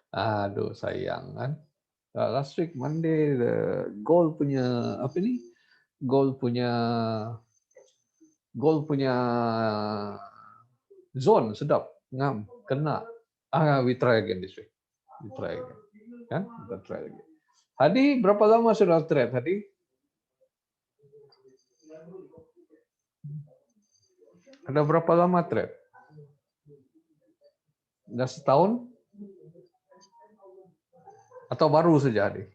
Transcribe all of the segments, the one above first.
Aduh, sayang kan. Last week Monday, Goal punya apa nih? Goal punya zone sedap, ngam, kena. We try again this week. We try again. Kan? Kita try again. Hadi, berapa lama sudah trade, Hadi? Ada berapa lama trade? Sudah setahun? Atau baru saja, Hadi?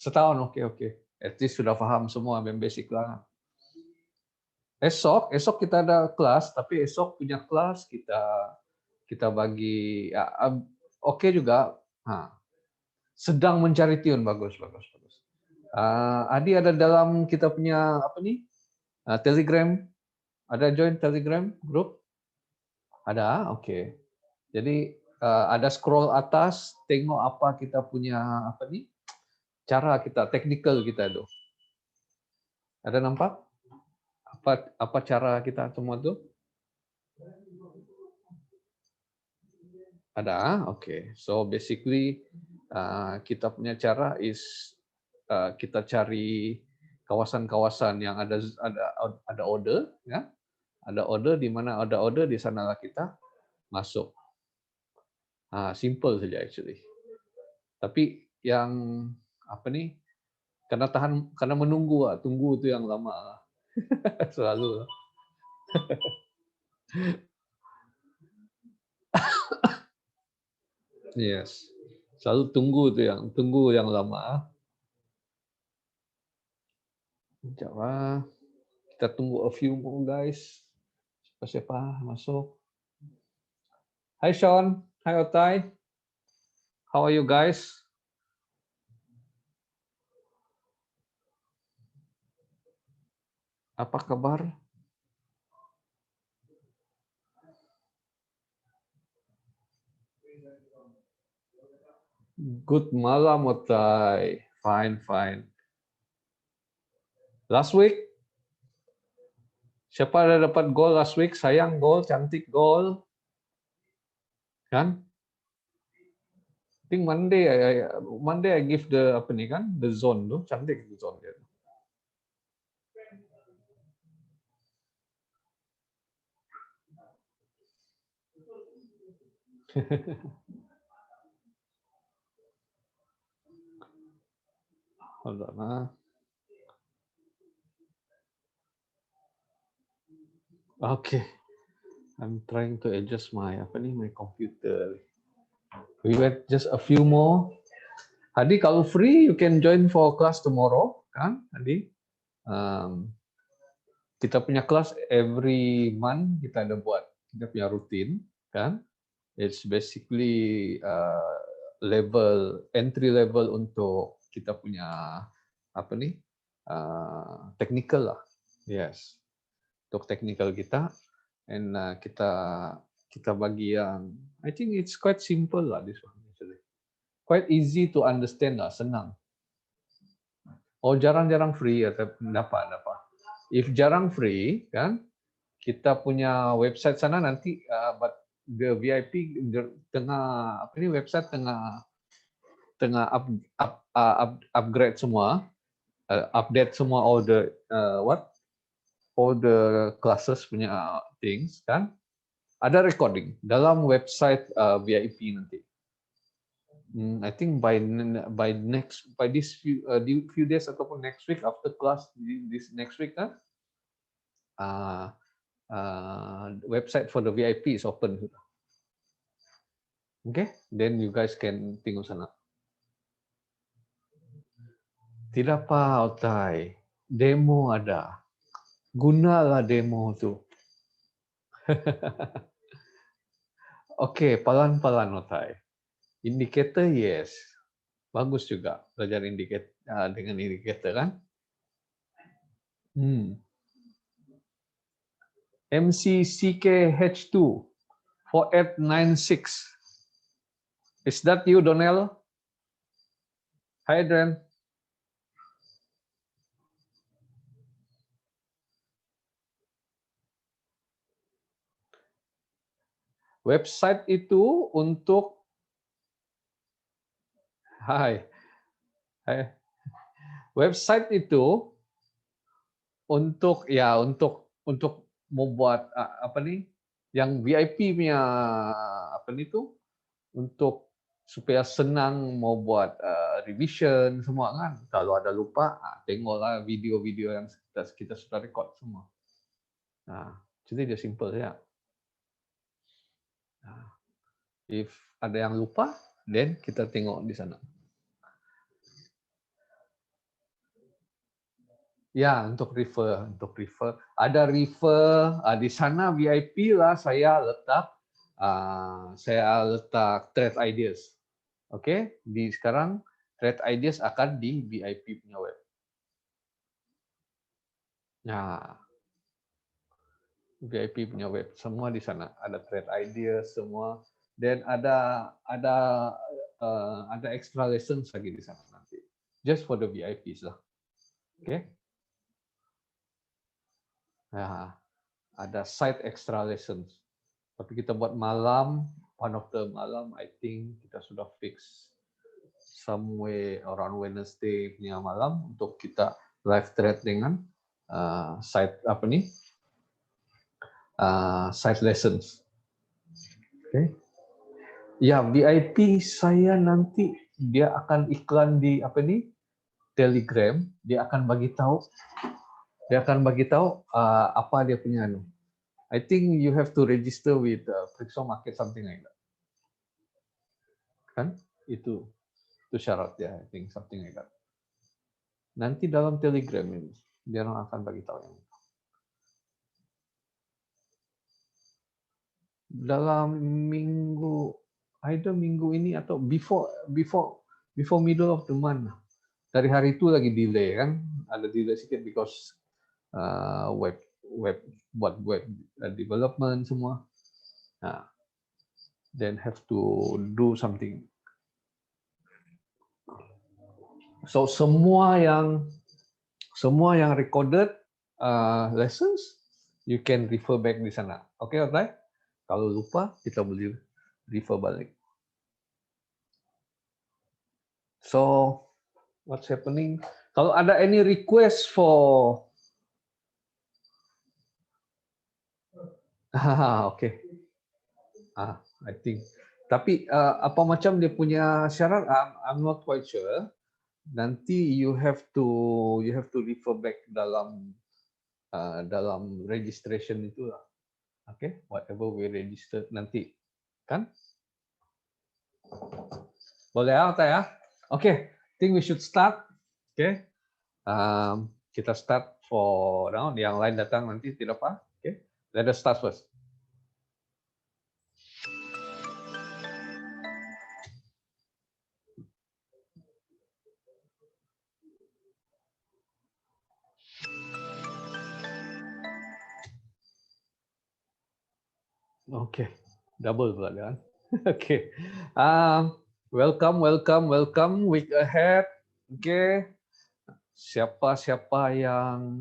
Setahun, oke. At least sudah paham semua, basic lah. Esok kita ada kelas, tapi esok punya kelas kita bagi oke juga. Sedang mencari tune, bagus. Adi ada dalam kita punya apa nih? Telegram, ada join Telegram group? Ada, oke. Jadi ada scroll atas, tengok apa kita punya apa nih? Cara kita, technical kita tuh. Ada nampak? Apa cara kita semua tuh? Ada, oke. So basically kita punya cara is kita cari kawasan-kawasan yang ada order, ya. Ada order, di mana ada order di sanalah kita masuk. Simple saja actually. Tapi yang apa nih? Karena menunggu, tunggu itu yang lama selalu. Yes. Selalu tunggu yang lama. Sekejap. Kita tunggu a few more guys. Siapa masuk? Hi Sean, hi Otai. How are you guys? Apa kabar? Good malam Otai. Fine. Last week, siapa ada dapat goal last week? Sayang goal, cantik goal. Kan? I think Monday I give the apa nih kan? The zone tuh, cantik the zone dia. Hold on. Okay. I'm trying to adjust my computer. We wait just a few more. Hadi, kalau free, you can join for class tomorrow, kan? Hadi, kita punya kelas every month, kita ada buat, kita punya rutin, kan? It's basically entry level untuk kita punya apa nih? Technical lah. Yes. Untuk technical kita, and kita bagi yang, I think it's quite simple lah this one actually. Quite easy to understand lah, senang. Oh, jarang-jarang free ya, dapat. If jarang free, kan, kita punya website sana nanti, but the VIP tengah apa ini website tengah upgrade semua, update semua all the classes punya things, kan. Ada recording dalam website VIP nanti. I think by this few days ataupun next week after class this next week kan, website for the VIP is open. Okay, then you guys can tengok sana. Tidak apa, Otai. Demo ada. Gunalah demo tu. Okay, pelan-pelan Otai. Indikator yes. Bagus juga belajar dengan indikator kan. MCCKH2 4896. Is that you, Donell? Hi, Adrian. Website itu untuk Hai. Website itu untuk membuat apa nih yang VIP punya apa nih tuh untuk supaya senang mau buat revision semua kan. Kalau ada lupa, tengoklah video-video yang kita sudah record semua. Nah, jadi dia simple ya. Nah, if ada yang lupa, then kita tengok di sana. Ya, untuk refer. Ada refer di sana VIP lah saya letak thread ideas. Oke, di sekarang thread ideas akan di VIP punya web. Nah, VIP punya web semua di sana ada thread ideas semua dan ada extra lessons lagi di sana nanti. Just for the VIPs lah. Oke. Nah, ada side extra lessons. Tapi kita buat malam, one of the malam, I think kita sudah fix somewhere around Wednesday punya malam untuk kita live thread dengan side apa nih, side lessons. Oke. Ya, VIP saya nanti dia akan iklan di apa nih Telegram. Dia akan bagi tahu apa dia punya anu. I think you have to register with Flixo Market something like that. Kan? Itu syarat ya, I think something like that. Nanti dalam Telegram ini dia akan bagi tahu yang itu. Dalam either minggu ini atau before middle of the month. Dari hari itu lagi delay kan, ada delay sedikit because web development semua. Nah, then have to do something. So semua yang recorded lessons you can refer back di sana. Oke, alright? Kalau lupa kita boleh refer balik. So what's happening? Kalau ada any request for okay. I think. Tapi apa macam dia punya syarat? I'm not quite sure. Nanti you have to refer back dalam registration itulah. Okay, whatever we registered nanti, kan? Boleh ya? Okay, think we should start. Okay, kita start for now. Yang lain datang nanti tidak apa. Okay, let us start first. Okay, double pula kan? Okay, welcome week ahead. Okay, siapa yang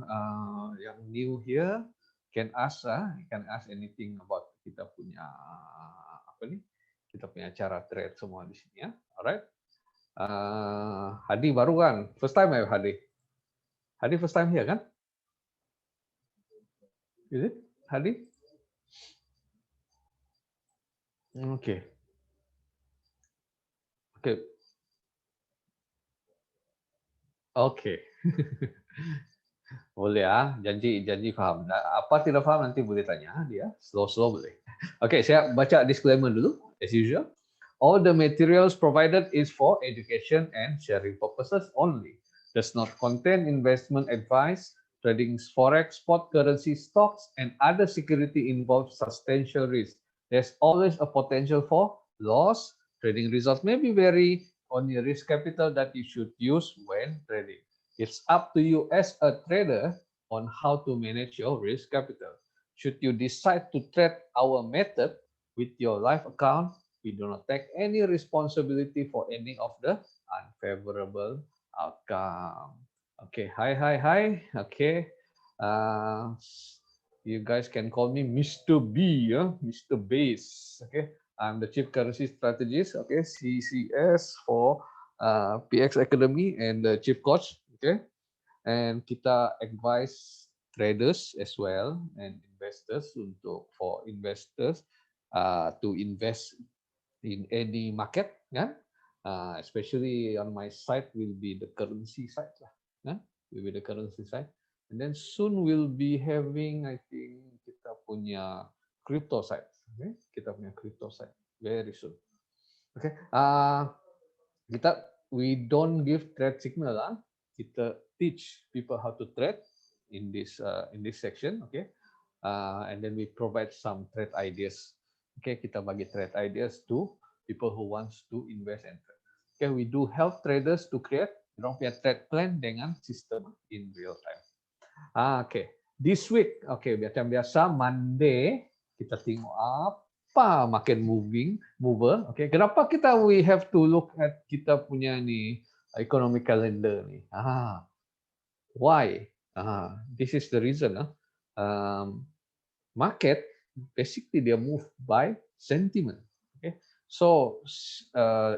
new here can ask anything about kita punya apa nih? Kita punya cara trade semua di sini ya. Alright. Hadi baru kan? First time ya Hadi? Hadi first time here kan? Is it? Hadi? Okay. Okay. Okay. Boleh ya, janji paham. Apa tidak paham nanti boleh tanya dia, slow boleh. Oke, saya baca disclaimer dulu, as usual. All the materials provided is for education and sharing purposes only. Does not contain investment advice. Trading forex, spot currency, stocks, and other security involves substantial risk. There's always a potential for loss. Trading results may be vary on your risk capital that you should use when trading. It's up to you as a trader on how to manage your risk capital. Should you decide to trade our method with your live account, we do not take any responsibility for any of the unfavorable outcome. Okay, hi. Okay, you guys can call me Mr. B, Mr. Base. Okay, I'm the Chief Currency Strategist. Okay, CCS for PX Academy and the chief coach, okay, and kita advise traders as well and investors for investors to invest in any market, kan? Especially on my side will be the currency side lah, kan? Will be the currency side, and then soon we'll be having, I think kita punya crypto side, okay? Kita punya crypto side very soon, okay? We don't give trade signal lah. Kita teach people how to trade in this section, okay? And then we provide some trade ideas. Okay, kita bagi trade ideas to people who wants to invest and trade. Okay, we do help traders to create punya trade plan dengan sistem in real time. Okay, this week, okay, macam biasa Monday kita tengok apa market mover. Okay, kenapa we have to look at kita punya ni economic calendar ni? Why? This is the reason. Market basically they move by sentiment. Okay, so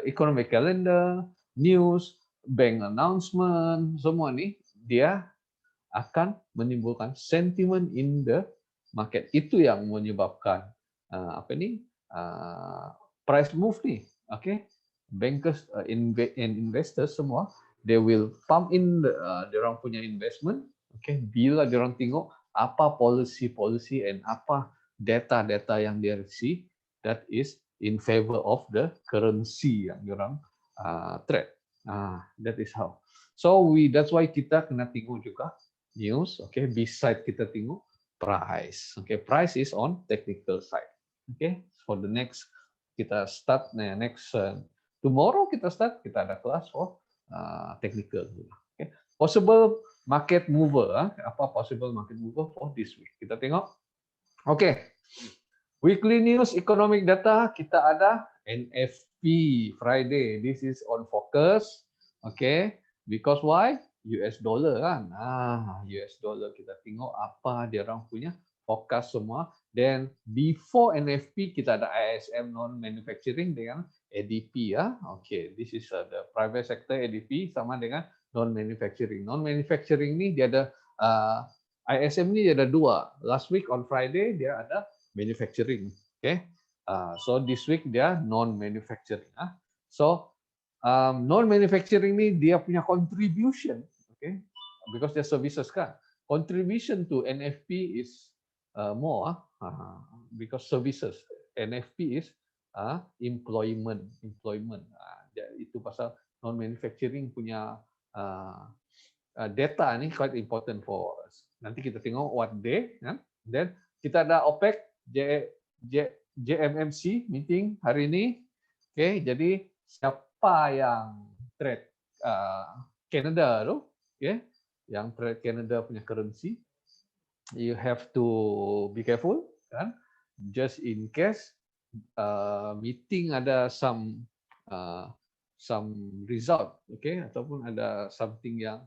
economic calendar, news, bank announcement, semua ni dia akan menimbulkan sentiment in the market. Itu yang menyebabkan price move ni. Okay, bankers and investors semua they will pump in diorang punya investment. Okay, bila diorang tengok apa policy and apa data yang dia receive that is in favor of the currency yang diorang trade. That is how. So that's why kita kena tengok juga news. Okay, beside kita tengok price. Okay, price is on technical side. Okay, for the next kita start tomorrow kita ada kelas for technical. Okay, possible market mover. Apa possible market mover for this week? Kita tengok. Okay, weekly news economic data kita ada NFP Friday. This is on focus. Okay, because why? US dollar kan. US dollar kita tengok apa dia orang punya forecast semua. Then before NFP kita ada ISM non manufacturing dengan ADP ya. Okay, this is the private sector ADP sama dengan non manufacturing. Non manufacturing ni dia ada ISM ni dia ada dua. Last week on Friday dia ada manufacturing. Okay. So this week dia non manufacturing. So non-manufacturing ni dia punya contribution, okay, because dia services kan. Contribution to NFP is more, because services. NFP is employment. Itu pasal non-manufacturing punya data ni quite important for us. Nanti kita tengok what day, kan? Then kita ada OPEC, JMMC meeting hari ini, okay. Jadi siapa yang trade Canada tu, okay, yang trade Canada punya currency, you have to be careful, kan? Just in case meeting ada some result, okay, ataupun ada something yang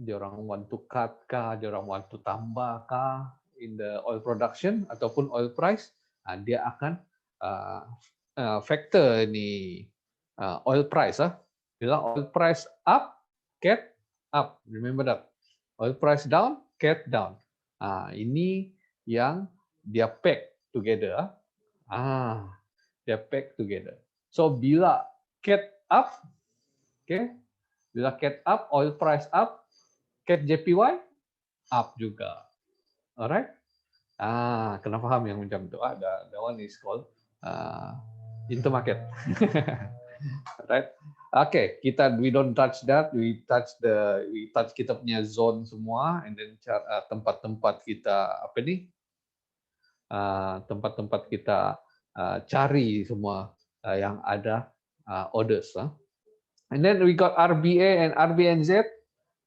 dia orang want to cut kah, dia orang want to tambah kah in the oil production ataupun oil price, dia akan factor ni oil price. Bila oil price up, cat up. Remember that. Oil price down, cat down. Ini yang dia pack together. Dia pack together. So bila cat up, okay, bila cat up, oil price up, cat JPY up juga. Alright? Kena faham yang macam tu. That one is called intermarket. Right? Okay, we don't touch that. We touch kita punya zone semua, and then tempat-tempat kita tempat-tempat kita cari semua yang ada orders. And then we got RBA and RBNZ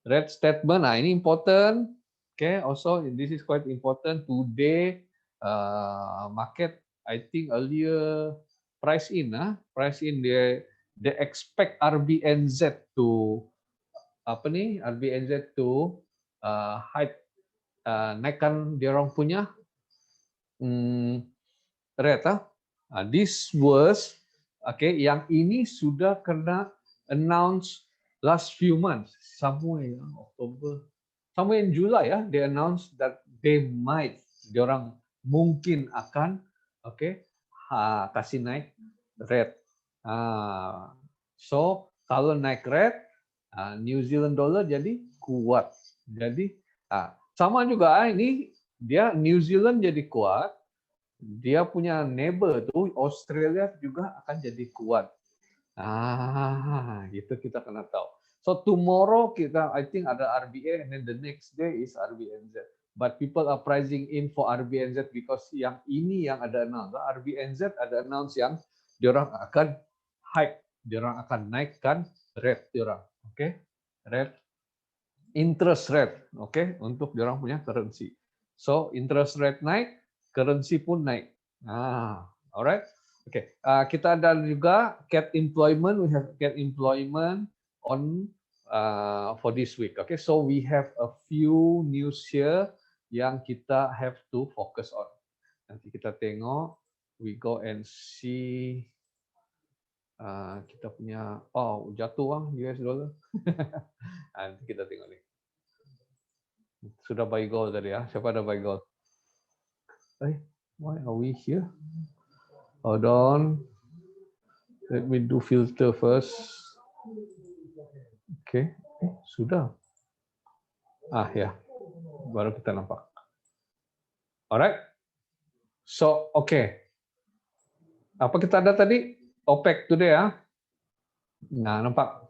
red statement. Ini important. Okay, also this is quite important today. Market, I think earlier price in they expect RBNZ to hike, naikkan dia orang punya rate. This was Oke, yang ini sudah kena announce last few months, somewhere October, somewhere in July ya, they announce that they might, diorang mungkin akan, oke, kasih naik rate. So kalau naik rate, New Zealand dollar jadi kuat. Jadi sama juga ini dia New Zealand jadi kuat, dia punya neighbor tuh Australia juga akan jadi kuat. Gitu kita kena tahu. So tomorrow kita, I think ada RBA, and then the next day is RBNZ. But people are pricing in for RBNZ because yang ini yang ada announce. RBNZ ada announce yang diorang akan hike, diorang akan naikkan rate diorang, oke? Rate, interest rate, oke? Untuk diorang punya currency. So interest rate naik, currency pun naik. Alright. Okay, kita ada juga cat employment. We have cat employment on for this week. Okay, so we have a few news here yang kita have to focus on. Nanti kita tengok, we go and see. Kita punya, jatuh US dollar. Nanti kita tengok nih. Sudah buy gold tadi ya. Siapa ada buy gold? Why are we here? Hold on. Let me do filter first. Okay, sudah. Ya, baru kita nampak. Alright. So, okay. Apa kita ada tadi? OPEC today ya. Nah, nampak.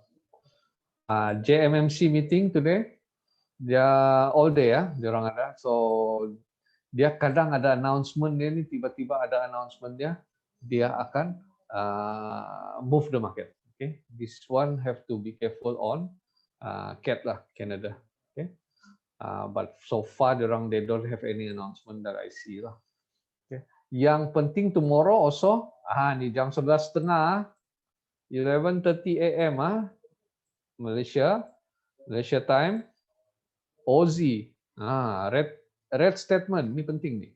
JMMC meeting today. Dia all day ya, dia orang ada. So, dia kadang ada announcement dia ni, tiba-tiba ada announcement dia akan move the market. Okay, this one have to be careful on CAT lah, Canada. Okay, but so far they don't have any announcement that I see lah. Okay, yang penting tomorrow also, ni jam 11.30, 11:30 AM Malaysia time, Aussie, red statement, ni penting ni.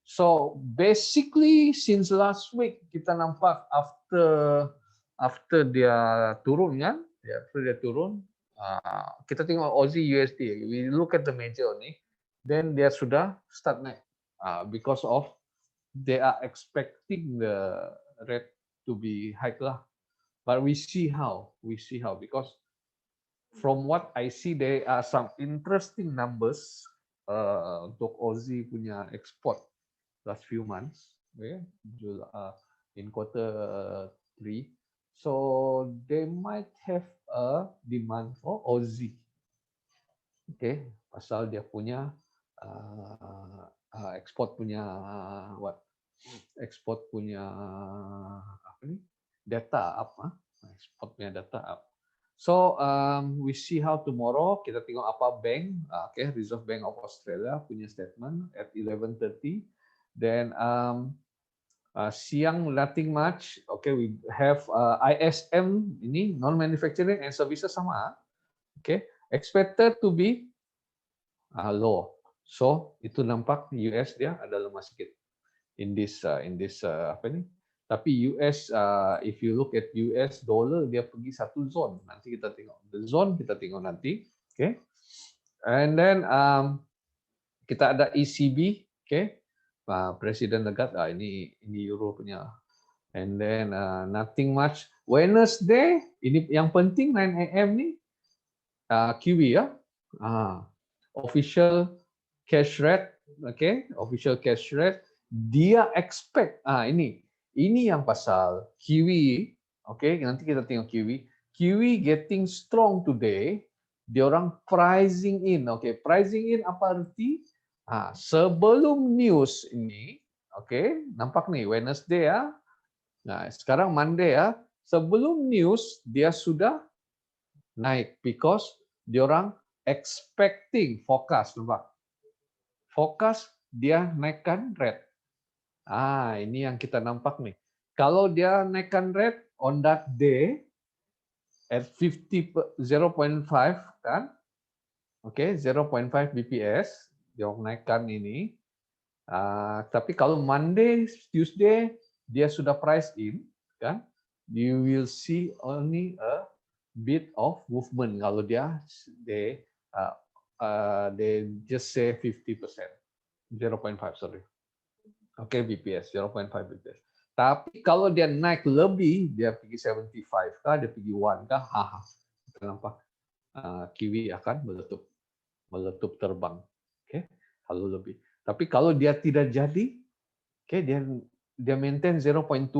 So basically since last week kita nampak after dia turun kan, kita tengok Aussie USD, we look at the major ni, then dia sudah start naik because of they are expecting the rate to be high lah, but we see how because from what I see there are some interesting numbers untuk Aussie punya export last few months, okay, in quarter 3, so they might have a demand for Aussie, okay, pasal dia punya export punya export punya data up, export punya data up. So we see how tomorrow. Kita tengok apa bank, okay, Reserve Bank of Australia punya statement at 11:30. Then siang nothing much. Okay, we have ISM ini non-manufacturing and services sama. Okay, expected to be low. So itu nampak US dia ada lemah sedikit in this apa ni? Tapi US, if you look at US dollar, dia pergi satu zone. Nanti kita tengok the zone, kita tengok nanti. Okay, and then kita ada ECB. Okay. Presiden Lagarde, ini Euro punya, and then nothing much. Wednesday, ini yang penting 9 AM ni, QE ya, official cash rate, okay, official cash rate, dia expect, ini yang pasal QE, okay, nanti kita tengok QE getting strong today, diorang pricing in, okay, pricing in apa arti? Sebelum news ini, okay, nampak nih Wednesday ya. Nah, sekarang Monday ya. Sebelum news dia sudah naik because diorang expecting forecast, nampak. Forecast dia naikkan rate. Ini yang kita nampak nih. Kalau dia naikkan rate on that day at 0.5 kan? Okay, 0.5 BPS. Dia naikkan ini, tapi kalau Monday, Tuesday dia sudah price in, kan? You will see only a bit of movement kalau dia they just say 50%, 0.5 sorry. Oke, BPS 0.5 BPS. Tapi kalau dia naik lebih, dia pergi 75 kah, dia pergi 1 kah, kita nampak kiwi akan meletup terbang. Oke, kalau lebih. Tapi kalau dia tidak jadi, oke, dia maintain 0.25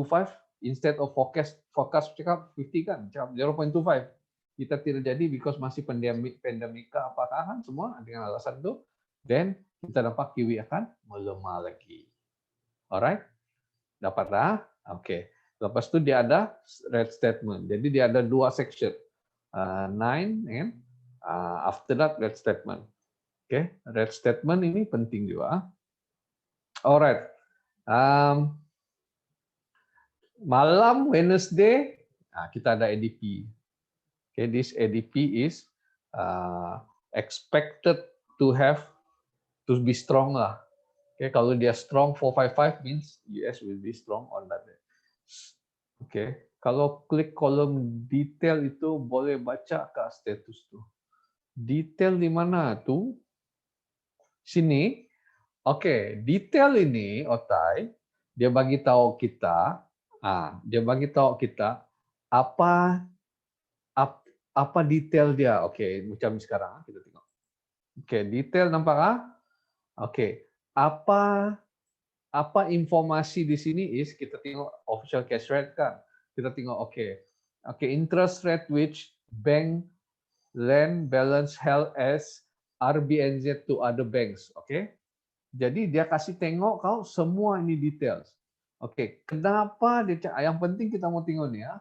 instead of forecast cakap 50 kan, cakap 0.25. Kita tidak jadi because masih pandemik apakah kan semua dengan alasan itu, then kita dapat kiwi akan melemah lagi. Alright? Dapat dah? Oke. Lepas itu dia ada red statement. Jadi dia ada 2 section. 9 and after that red statement. Oke, red statement ini penting juga. Alright. Malam Wednesday kita ada ADP. Okay, this ADP is expected to be strong lah. Okay, kalau dia strong 455 means US will be strong on that day. Okay, kalau klik kolom detail itu boleh baca ke status tuh. Detail di mana tuh? Sini. Oke, detail ini Otai dia bagi tahu kita, apa detail dia. Oke, macam sekarang kita tengok. Oke, detail nampak? Oke, apa informasi di sini is kita tengok official cash rate kan. Kita tengok oke, interest rate which bank lend balance held as RBNZ to other banks. Oke. Jadi dia kasih tengok kau semua ini details. Oke, kenapa dia yang penting kita mau tengok nih ya.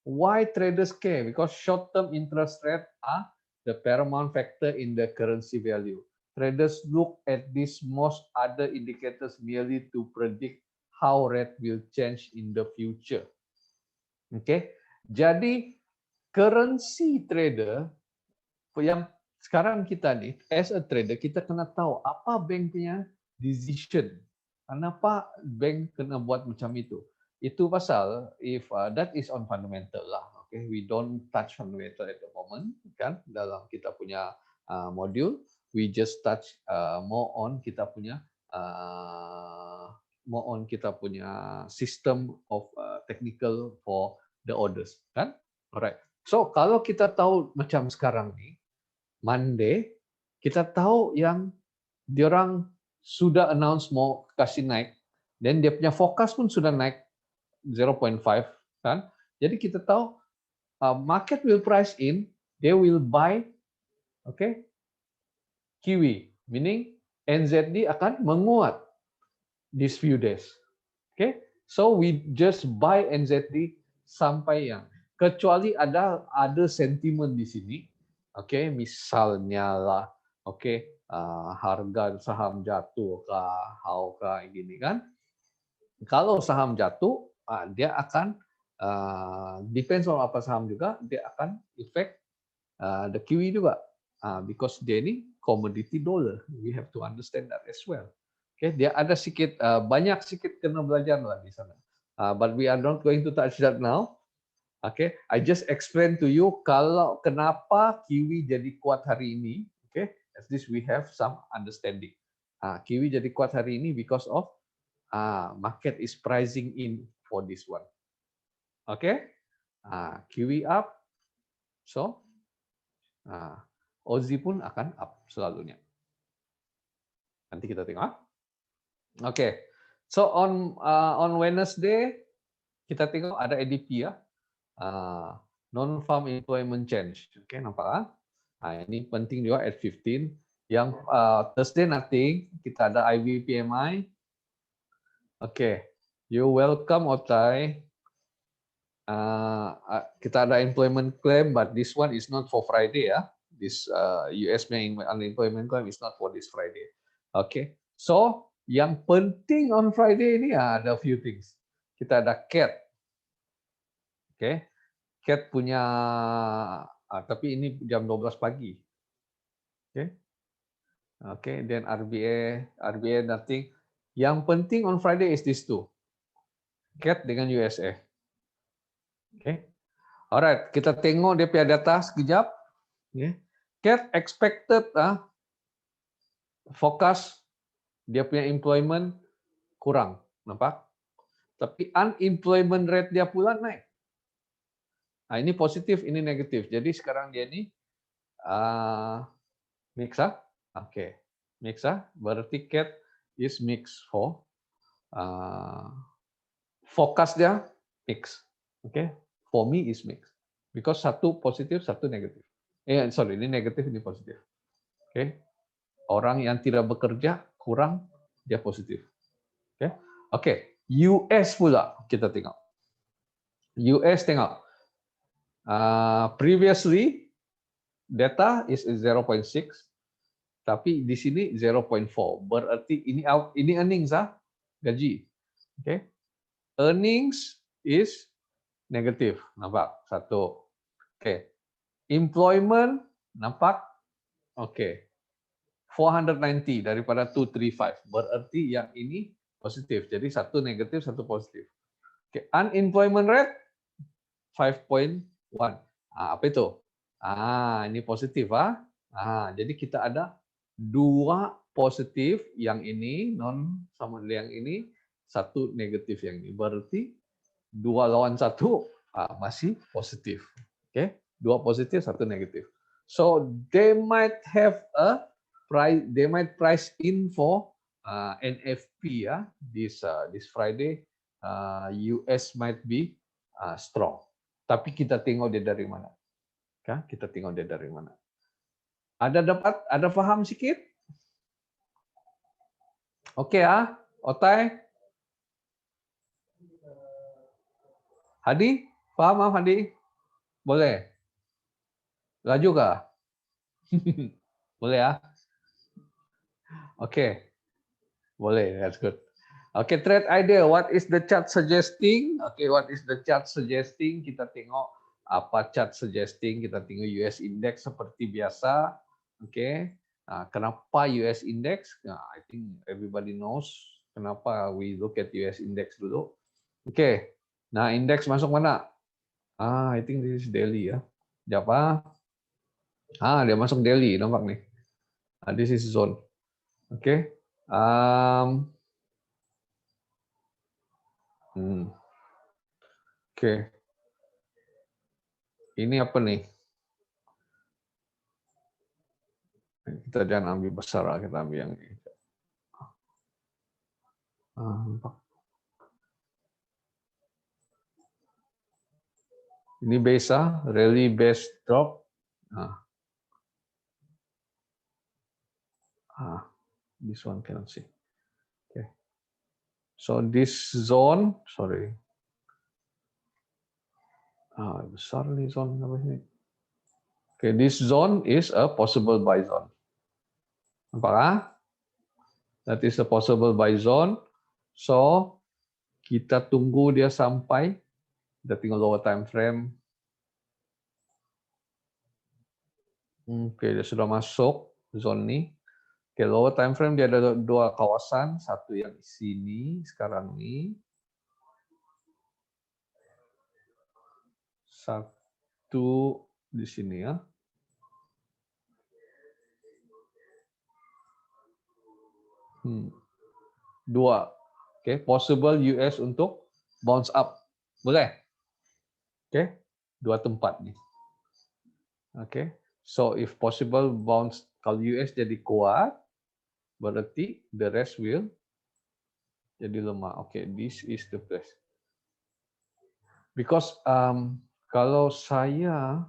Why traders care? Because short-term interest rate are the paramount factor in the currency value. Traders look at these most other indicators merely to predict how rate will change in the future. Oke, jadi currency trader yang sekarang kita nih, as a trader kita kena tahu apa bank punya decision. Kenapa bank kena buat macam itu? Itu pasal if that is on fundamental lah. Okay, we don't touch fundamental at the moment kan dalam kita punya module. We just touch more on kita punya system of technical for the orders kan. Alright. So kalau kita tahu macam sekarang nih Monday kita tahu yang diorang sudah announce mau kasih naik dan dia punya forecast pun sudah naik 0.5 kan. Jadi kita tahu market will price in, they will buy kiwi, meaning NZD akan menguat these few days. So we just buy NZD sampai yang kecuali ada sentimen di sini. Misalnya lah, harga saham jatuh kah, gini kan. Kalau saham jatuh, dia akan depends on apa saham juga, dia akan effect the kiwi juga. Because dia ini commodity dollar, we have to understand that as well. Dia ada banyak sedikit kena belajar lah di sana. But we are not going to touch that now. I just explain to you kalau kenapa kiwi jadi kuat hari ini. At least we have some understanding. Kiwi jadi kuat hari ini because of market is pricing in for this one. Kiwi up, so Aussie pun akan up selalunya. Nanti kita tengok. So on Wednesday kita tengok ada ADP ya. Non-farm employment change. Nampak? Ini penting juga at 15. Yang Thursday nothing, kita ada IB PMI. You welcome Otai. Kita ada employment claim, but this one is not for Friday ya. This US unemployment claim is not for this Friday. So yang penting on Friday ini ada few things. Kita ada CAT. CAT punya, tapi ini jam 12 pagi. Then RBA nothing. Yang penting on Friday is this two. CAT dengan USA. Okay. Alright, kita tengok dia punya data sekejap. Okay. Cat expected forecast dia punya employment kurang, nampak? Tapi unemployment rate dia pula naik. Nah, ini positif, ini negatif. Jadi sekarang dia ini mix Oke. Mix berarti cat is mix for forecast dia mix. Oke. For me is mix. Because satu positif, satu negatif. Sorry, ini negatif, ini positif. Oke. Orang yang tidak bekerja kurang, dia positif. Oke. US pula kita tengok. US tengok. Previously data is 0.6, tapi di sini 0.4. Berarti ini earnings gaji. Okay. Earnings is negatif, nampak? Satu. Okay. Employment nampak? Okay. 490 daripada 235. Berarti yang ini positif. Jadi satu negatif, satu positif. Okay. Unemployment rate 5.1. Apa itu? Ini positif. Jadi kita ada dua positif, yang ini non sama yang ini, satu negatif yang ini. Berarti dua lawan satu masih positif. Oke, dua positif, satu negatif. So they might have a price, they might price in for NFP this Friday. US might be strong. Tapi kita tengok dia dari mana. Kita tengok dia dari mana. Ada faham sikit? Oke Otai? Hadi? Faham Hadi? Boleh? Laju kah? Boleh Oke. Boleh, that's good. Okay, trade idea. What is the chart suggesting? Okay, what is the chart suggesting? Kita tengok apa chart suggesting. Kita tengok US index seperti biasa. Okay. Kenapa US index? I think everybody knows kenapa we look at US index dulu. Okay. Nah, index masuk mana? I think this is daily ya. Siapa? Dia masuk daily, nampak nih. This is zone. Okay. Oke. Ini apa nih? Kita jangan ambil besar, kita ambil yang ini. Ini base rally base drop. This one cannot see. Okay. So this zone, sorry. Besar nih zone apa ini? Okay, this zone is a possible buy zone. Nampak? That is a possible buy zone. So kita tunggu dia sampai. Kita tinggal lower time frame. Oke, dia sudah masuk zone ini. Oke, lower time frame dia ada dua kawasan, satu yang di sini sekarang ini, satu di sini ya. Dua. Oke, possible US untuk bounce up. Boleh? Oke, dua tempat nih. Oke. So if possible bounce, kalau US jadi kuat, berarti the rest will jadi lemah. Oke, this is the place. Because kalau saya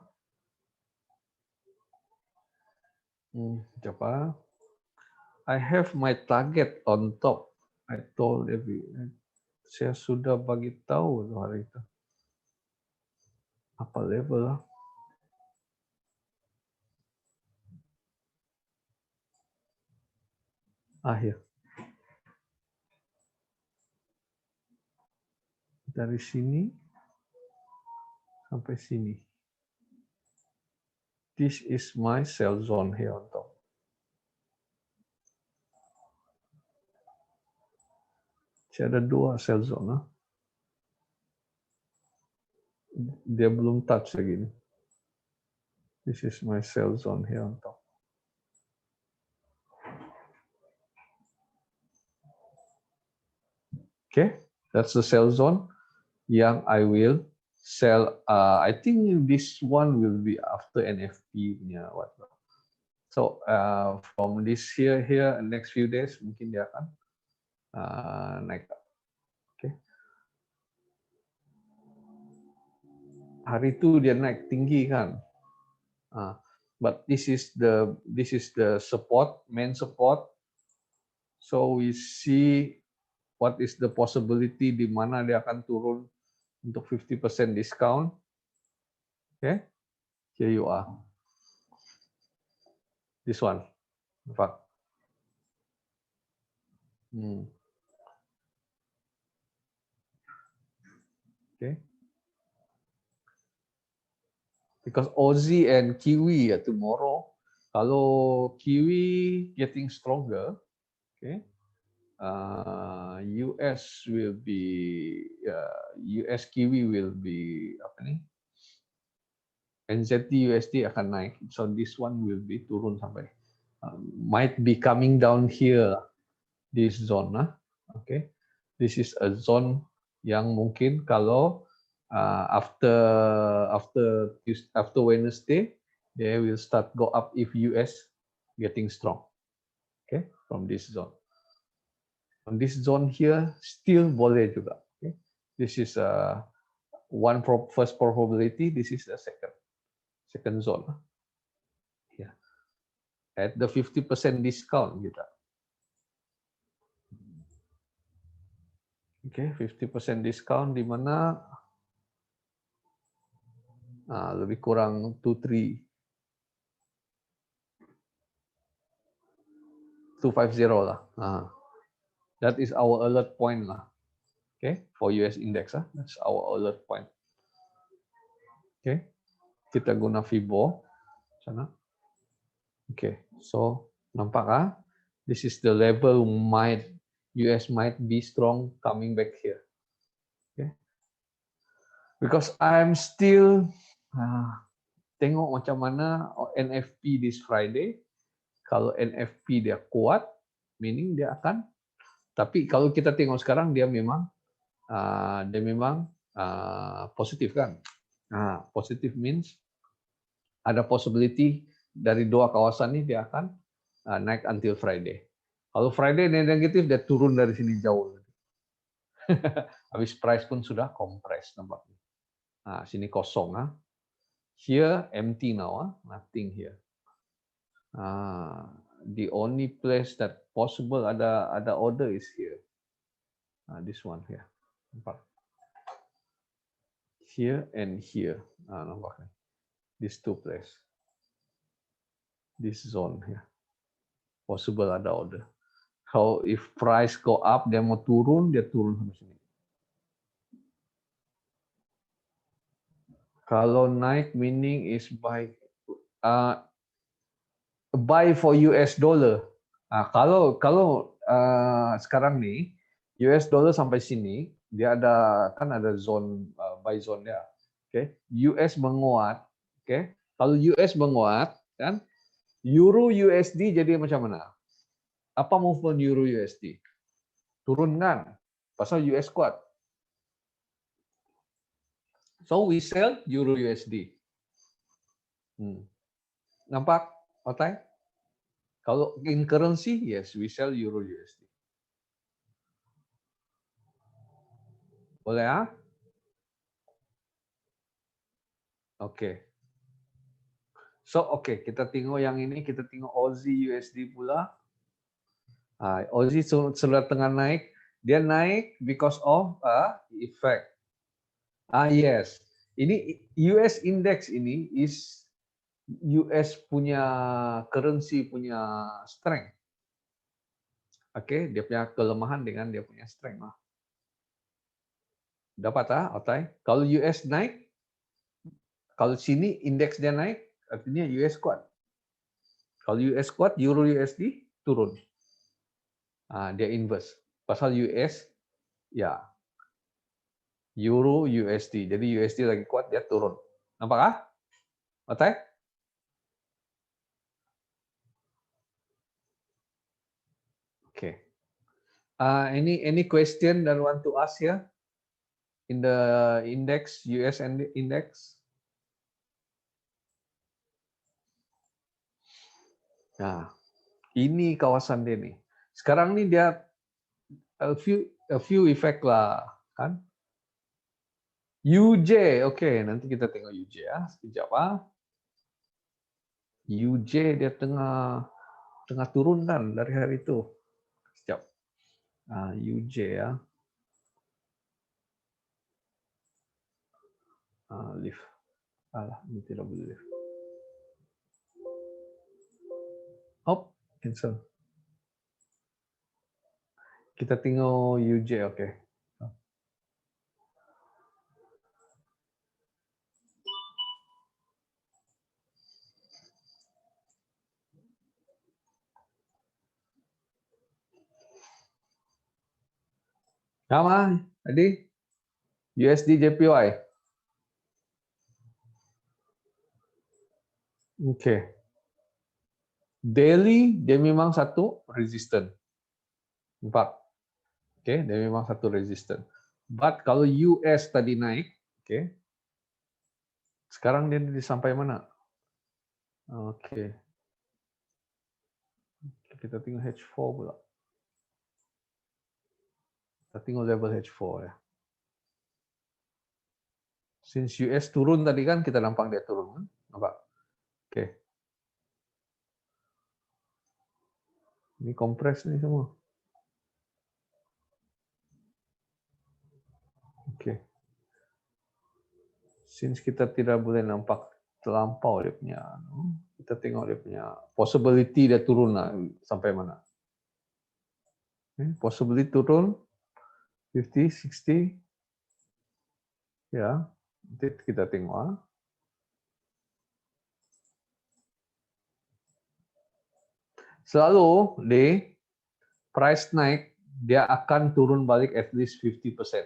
coba, I have my target on top. I told saya sudah bagi tahu hari itu. Apa level? Ya. Dari sini sampai sini. This is my sell zone here on top. Saya ada dua sell zone. dia belum touch lagi nih. This is my sell zone here on top. Okay, that's the sell zone yang I will sell. I think this one will be after NFP punya what. So from this here next few days mungkin dia akan naik. Okay. Hari itu dia naik tinggi kan. But this is the support, main support. So we see what is the possibility di mana dia akan turun untuk 50% discount. Okay, here you are. This one, in fact. Okay. Because Aussie and Kiwi tomorrow, kalau Kiwi getting stronger, okay, US will be US Kiwi will be apa nih? NZD USD akan naik, so this one will be turun sampai might be coming down here this zone, okay. This is a zone yang mungkin kalau after Wednesday they will start go up if US getting strong, okay, from this zone. On this zone here still boleh juga. Okay? This is first probability. This is the second zone. Yeah. At the 50% discount kita. Okay, 50% discount di mana lebih kurang 250 lah. That is our alert point lah. Okay, for US index that's our alert point. Okay, kita guna Fibo sana. Okay, so nampak this is the level US might be strong coming back here. Okay, because I'm still tengok macam mana NFP this Friday. Kalau NFP dia kuat, meaning dia akan. Tapi kalau kita tengok sekarang dia memang positif kan. Positif means ada possibility dari dua kawasan ini dia akan naik until Friday. Kalau Friday dia negatif, dia turun dari sini jauh. Habis price pun sudah compress nampaknya. Sini kosong. Here empty now, nothing here. The only place that possible ada order is here. This one here. Nampak? Here and here. Nampaknya. These two place. This zone here. Possible ada order. So if price go up, dia mau turun, dia turun sampai sini. Kalau naik, meaning is buy for US dollar. Kalau sekarang nih US dollar sampai sini, dia ada zone buy zone dia. Okay, US menguat. Okay, kalau US menguat, kan Euro USD jadi macam mana? Apa movement Euro USD? Turun kan? Pasal US kuat. So we sell Euro USD. Nampak, Otai? Kalau in currency, yes, we sell Euro USD. Boleh Oke. So kita tengok yang ini, kita tengok Aussie USD pula. Aussie sudah tengah naik, dia naik because of effect. Yes, ini US index ini is US punya currency punya strength. Oke, dia punya kelemahan dengan dia punya strength. Dapat Otai? Kalau US naik, kalau sini indeks dia naik, artinya US kuat. Kalau US kuat, Euro USD turun. Dia inverse. Pasal US, ya. Euro USD. Jadi USD lagi kuat, dia turun. Nampakah? Oke? Oke. Any question that want to ask here in the index, US index? Nah, ini kawasan dia nih. Sekarang nih dia a few effect lah, kan? UJ, oke, nanti kita tengok UJ ya, sekejap ah. UJ dia tengah turun kan dari hari itu. Sekejap. UJ ya. Lift. Alah, ini tidak boleh lift. Hop, cancel. Kita tengok UJ, oke. Sama, tadi USD JPY. Oke. Daily dia memang satu resistant. Empat. Oke, dia memang satu resistant. But kalau US tadi naik, oke. Sekarang dia sampai mana? Oke. Kita tengok H4 pula. Kita tengok level H4 ya. Since US turun tadi kan, kita nampak dia turun kan? Nampak? Oke. Ini kompres nih semua. Oke. Since kita tidak boleh nampak terlampau dia punya, kita tengok dia punya possibility dia turun lah sampai mana. Possibility turun 50, 60. Ya, nanti kita tengok. Selalu di price naik, dia akan turun balik at least 50%.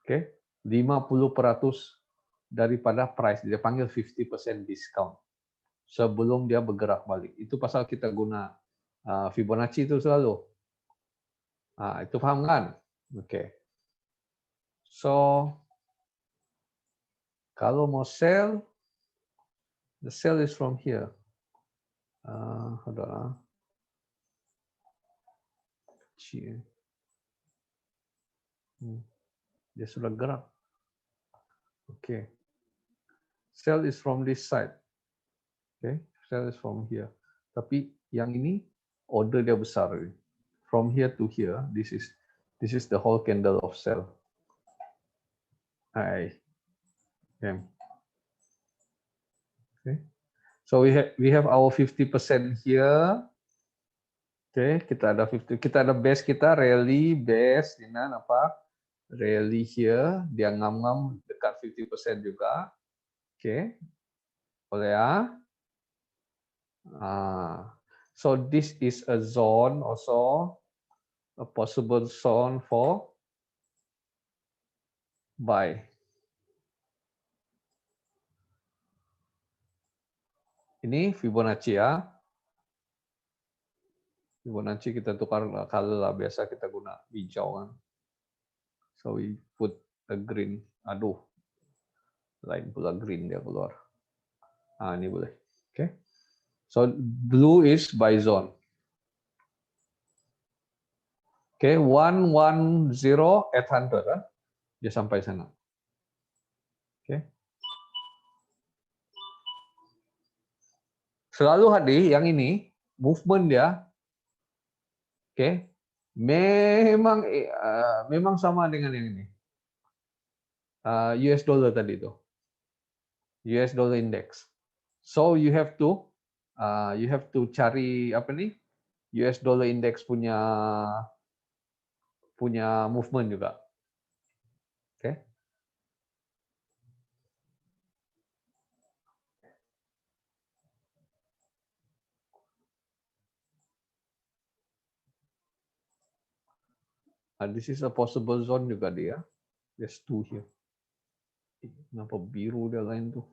Oke, 50% daripada price. Dia panggil 50% discount sebelum dia bergerak balik. Itu pasal kita guna Fibonacci itu selalu. Itu paham kan? Oke. So, kalau mau sell, the sell is from here. Hold on. Dia sudah gerak. Oke. Sell is from this side. Okay, sell is from here. Tapi yang ini order dia besar. From here to here, this is the whole candle of sell. Okay. Okay. So we have our 50% here. Okay, kita ada base kita rally base di mana apa? Rally here, dia ngam-ngam dekat 50% juga. Okay. Boleh ya? So this is a zone also, a possible zone for buy. Ini Fibonacci ya. Fibonacci kita tukar color lah, biasa kita guna hijau kan. So we put a green. Aduh, lain pula green dia keluar. Ini boleh. Okay. So blue is buy zone. Okay, 110,800 kan? Dia sampai sana. Okay. Selalu hadir yang ini movement dia. Okay. Memang sama dengan yang ini. US dollar tadi itu. US dollar index. So you have to cari apa nih? US dollar index punya movement juga. Oke. This is a possible zone juga dia. There's two here. Kenapa biru dia lain tuh?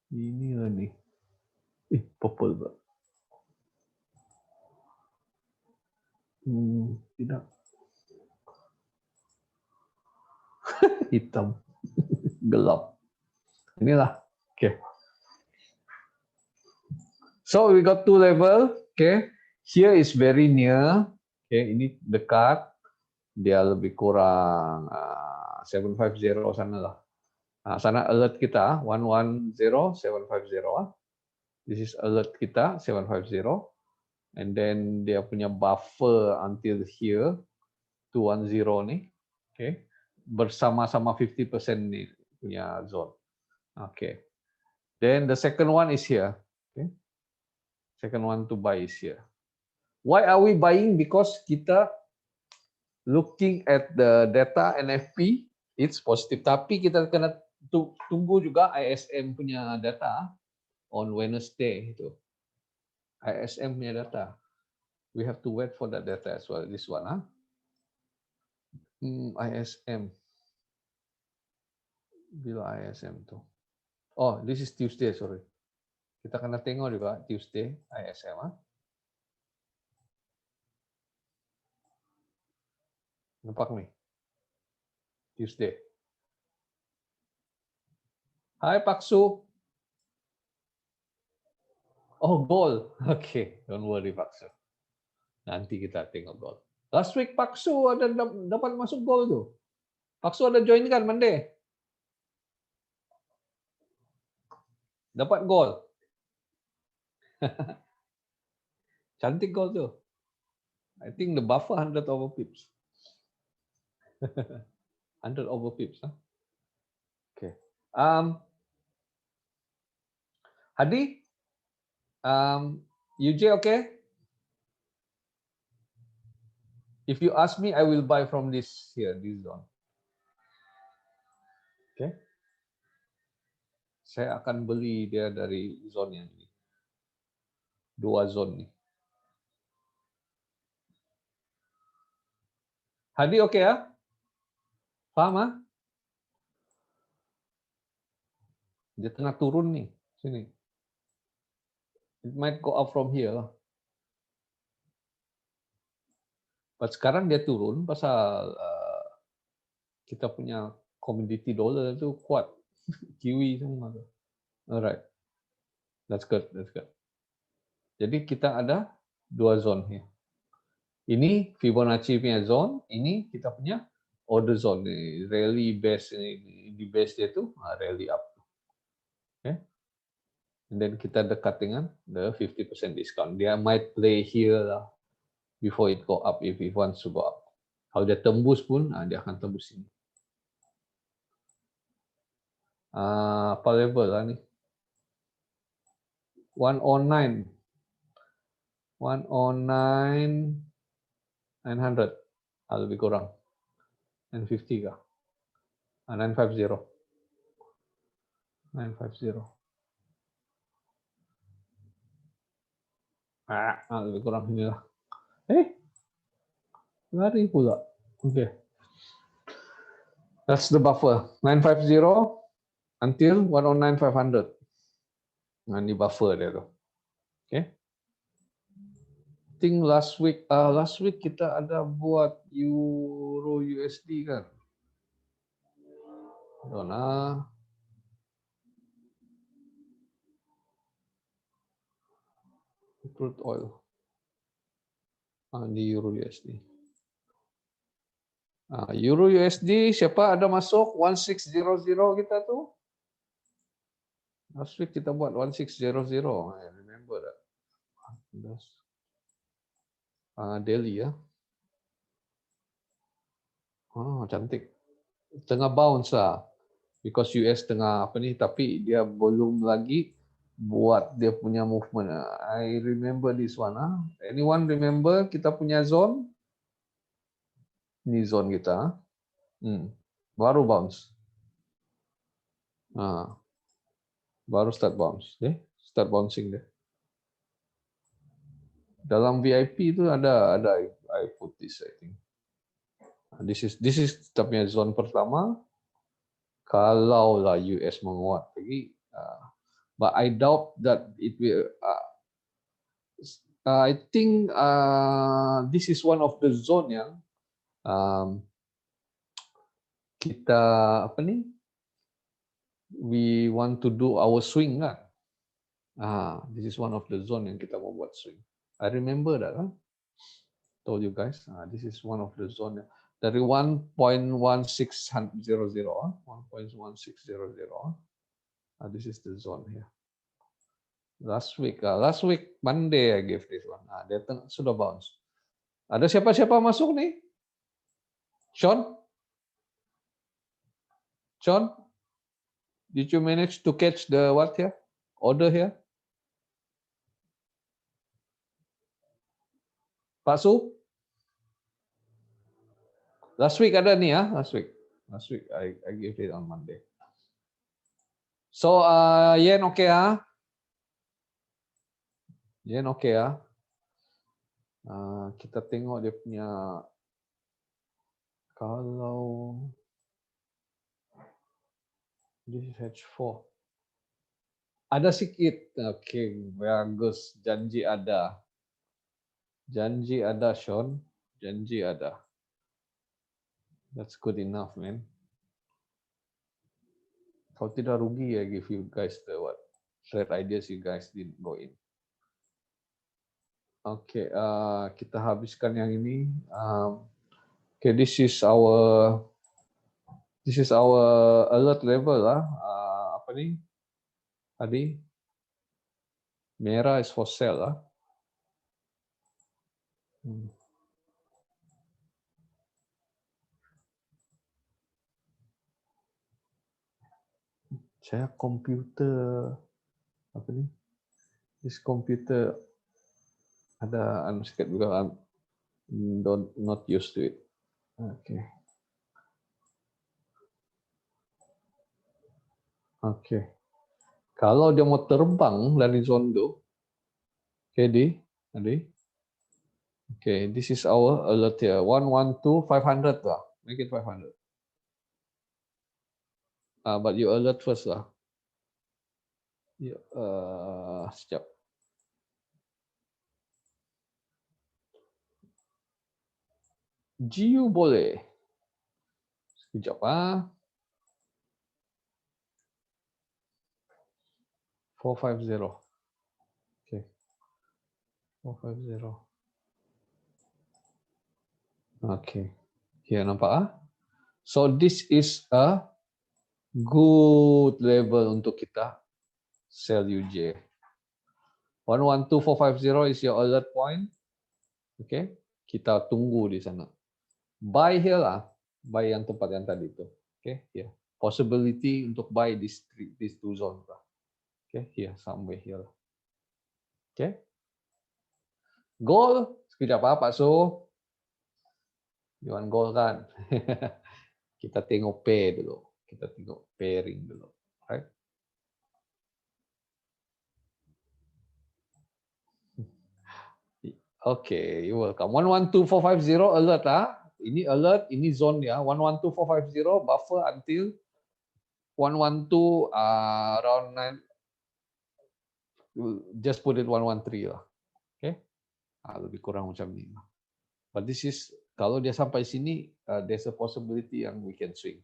Ini lah nih. Purple Pak. Tidak. Hitam. Gelap. Inilah. Okay. So we got two level. Okay. Here is very near. Okay. Ini dekat. Dia lebih kurang 750 sana lah. Sana alert kita 110750. This is alert kita 750. And then dia punya buffer until here 210 nih. Okay. Bersama-sama 50% nih punya zone. Okay. Then the second one is here. Okay. Second one to buy is here. Why are we buying? Because kita looking at the data NFP, it's positive. Tapi kita kena tunggu juga ISM punya data on Wednesday itu. ISM punya data. We have to wait for that data as well. This one, ISM. Bila ISM tuh. Oh, this is Tuesday, sorry. Kita kena tengok juga Tuesday ISM. Nampak nih? Tuesday. Hai Pak Su. Oh, gold. Okay, don't worry Pak Su. Nanti kita tengok gold. Last week Pak Su ada dapat masuk gold tuh. Pak Su ada join kan Monday? Dapat gold. Cantik gold tuh. I think the buffer 100 over pips. 100 over pips. Huh? Okay. Hadi, UJ okay? If you ask me, I will buy from this here, this zone. Okay. Saya akan beli dia dari zone yang ini. Dua zone nih. Hadi oke ya? Paham ah? Dia tengah turun nih, sini. It might go up from here lah. But sekarang dia turun pasal kita punya commodity dollar itu kuat. Kiwi semua. Alright. That's good, that's good. Jadi kita ada dua zone here. Ini Fibonacci punya zone, ini kita punya order zone. Rally base ini di base dia tuh rally up. Okay. And then kita dekat dengan the 50% discount. Dia might play here lah before it go up if it wants to go up. Kalau dia tembus pun dia akan tembus ini. Apa level lah ni? 109 900 lebih kurang 950 kah? 950 lebih kurang inilah. Lari pula. Okay. That's the buffer 950 until 109,500. Nah, ini buffer dia tuh. Okay. I think last week kita ada buat Euro USD kan. Dona. Crude oil. Di Euro USD. Euro USD siapa ada masuk 1600 kita tuh? Last week kita buat 1600. I remember that. Daily ya. Cantik. Tengah bounce lah. Because US tengah apa nih, tapi dia belum lagi buat dia punya movement. I remember this one. Anyone remember kita punya zone? Ini zone kita. Baru bounce. Baru start bounce. Start bouncing deh. Dalam VIP itu ada I put this I think. This is kita punya zone pertama. Kalau lah US menguat lagi, but I doubt that it will. I think this is one of the zone yang kita apa ni? We want to do our swing kan? This is one of the zone yang kita mau buat swing. I remember that. Told you guys. This is one of the zone dari 1.1600. 1.1600. This is the zone here. Last week Monday I gave this one. Dia sudah bounce. Ada siapa-siapa masuk nih? Sean, did you manage to catch the what here? Order here? Pak Su? Last week ada nih ya, last week I gave it on Monday. So yen oke ya? Yen oke ya? Kita tengok dia punya kalau this is H4. Ada sikit. Oke, bagus. Janji ada, Sean. Janji ada. That's good enough, man. Kalau tidak rugi, I give you guys the what trade ideas you guys didn't go in. Oke, kita habiskan yang ini. Okay, this is our alert level lah. Apa nih? Tadi merah is for sell lah. Saya komputer apa nih? This computer ada sedikit juga not used to it. Okay. Kalau dia mau terbang dari Zondo, okay, okay, this is our alert here. 112 500 lah. Make it 500. But you alert first lah. Sekejap. GU boleh. Sekejap 450. Okay. 450. Okay. Here nampak So this is a good level untuk kita sell UJ. 112450 is your alert point. Okay. Kita tunggu di sana. Buy here lah. Buy yang tempat yang tadi itu. Okay. Here. Possibility untuk buy these two zones lah. Okay, here, somewhere here. Okay. Gold, sekejap Pak Su. You want gold kan? Kita tengok pair dulu. Kita tengok pairing dulu. Right? Okay, you welcome. 112450 alert Ini alert, ini zone ya. 112450 buffer until 112 around 9. Just put it 113 lah. Okay? Lebih kurang macam ni. But this is kalau dia sampai sini, there's a possibility yang we can swing.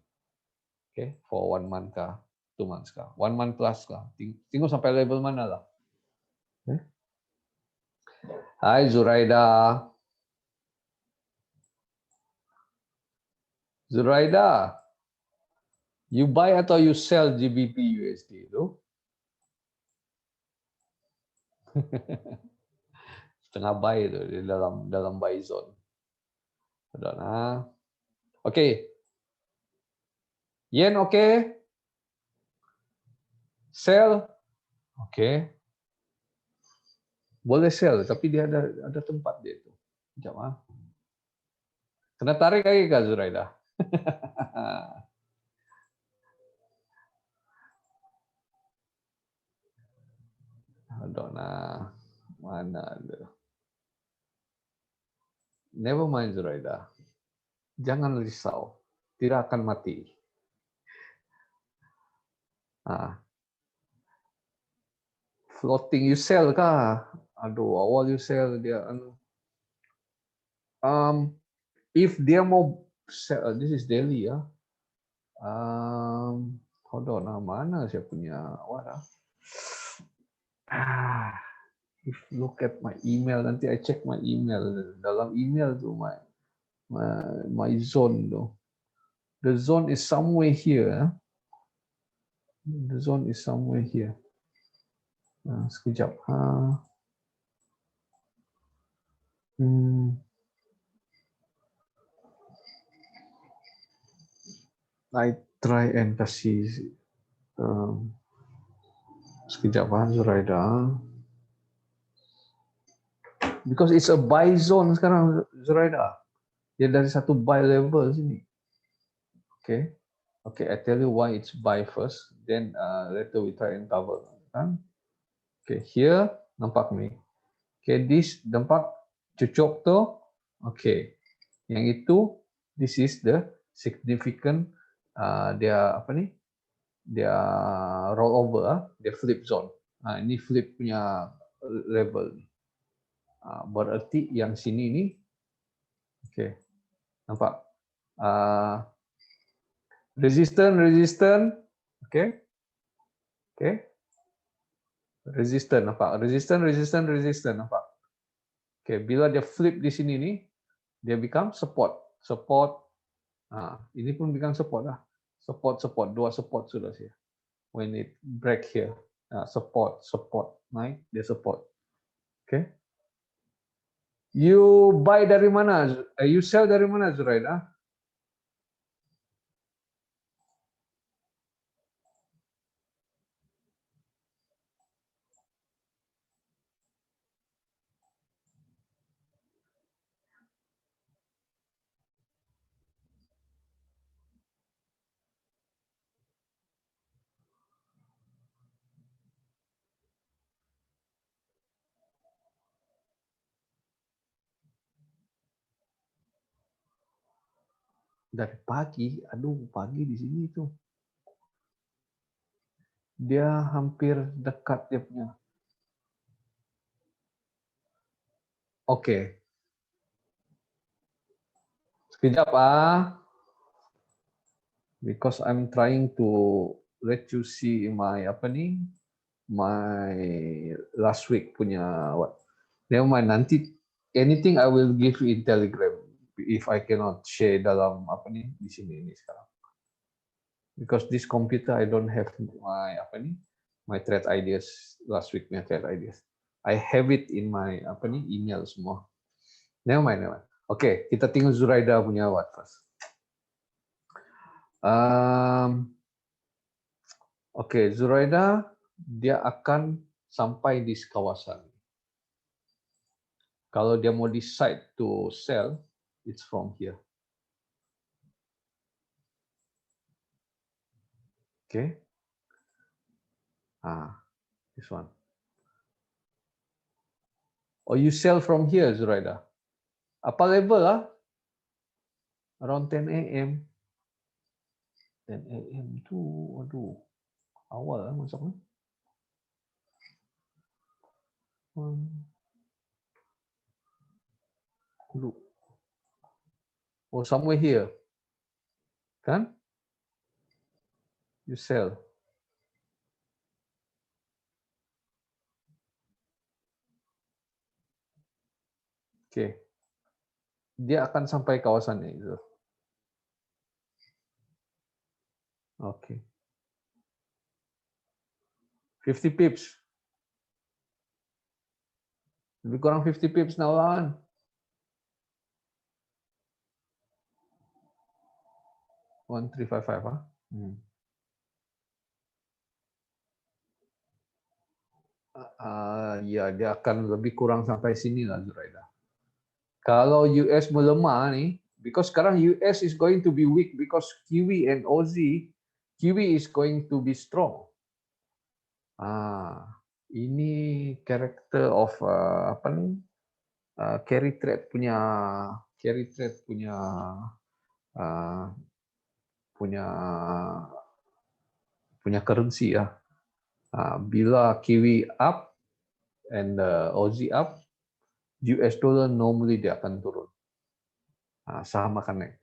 Okay? For 1 month kah, 2 months kah, 1 month plus kah. Tengok sampai level mana lah. Okay? Hai Zuraida. Zuraida, you buy atau you sell GBP USD itu? Setengah buy itu di dalam buy zone. Oke. Yen oke. Sell. Oke. Boleh sell tapi dia ada tempat dia itu. Jangan. Kena tarik lagi Kak Zuraida. Dona, mana ada? Never mind Zuraida. Jangan risau, tidak akan mati. Floating you sell kah? Aduh, awal you sell dia. If dia mau sell, this is daily ya. Hold on, mana saya punya what? If look at my email, nanti I check my email. Dalam email tu my zone tu. The zone is somewhere here. The zone is somewhere here. Sekejap. I try and kasih sekejap Zuraida. Because it's a buy zone sekarang Zuraida. Dia dari satu buy level sini. Okay. Okay, I tell you why it's buy first, then later we try and cover. Kan? Okay, here nampak ni. Okay, this nampak cucuk tu. Okay, yang itu, this is the significant dia apa ni? Dia rollover, dia flip zone. Ini flip punya level. Berarti yang sini ni, okay, nampak? Resistance, okay, resistance nampak, resistance nampak. Okay, bila dia flip di sini ni, dia become support. Ini pun become support lah. Support, dua support sudah sih. When it break here, support, naik dia support. Okay. You buy dari mana? You sell dari mana, Zuraida? Dari pagi, pagi di sini tuh. Dia hampir dekat dia punya. Oke. Sekejap because I'm trying to let you see my my last week punya what. Never mind, nanti anything I will give you in Telegram if I cannot share dalam di sini ini sekarang. Because this computer I don't have my my thread ideas last week punya thread ideas. I have it in my email semua. Never mind. Oke, kita tinggal Zuraida punya what first. Oke, Zuraida dia akan sampai di kawasan. Kalau dia mau decide to sell, it's from here. Okay. This one. Oh, you sell from here, Zuraida. Apa level lah? Around 10 AM. 10 AM tu, aduh, awal lah masuknya. Oh, somewhere here. Kan? You sell. Okay. Dia akan sampai kawasan ini. Okay. 50 pips. Lebih kurang 50 pips now kan? One 355 ya, dia akan lebih kurang sampai sini lah, Zuraida. Kalau US melemah nih, because sekarang US is going to be weak because Kiwi and Aussie, Kiwi is going to be strong. Ini karakter of carry trade punya punya currency ya. Bila Kiwi up and Aussie up, US dollar normally dia akan turun. Saham akan naik.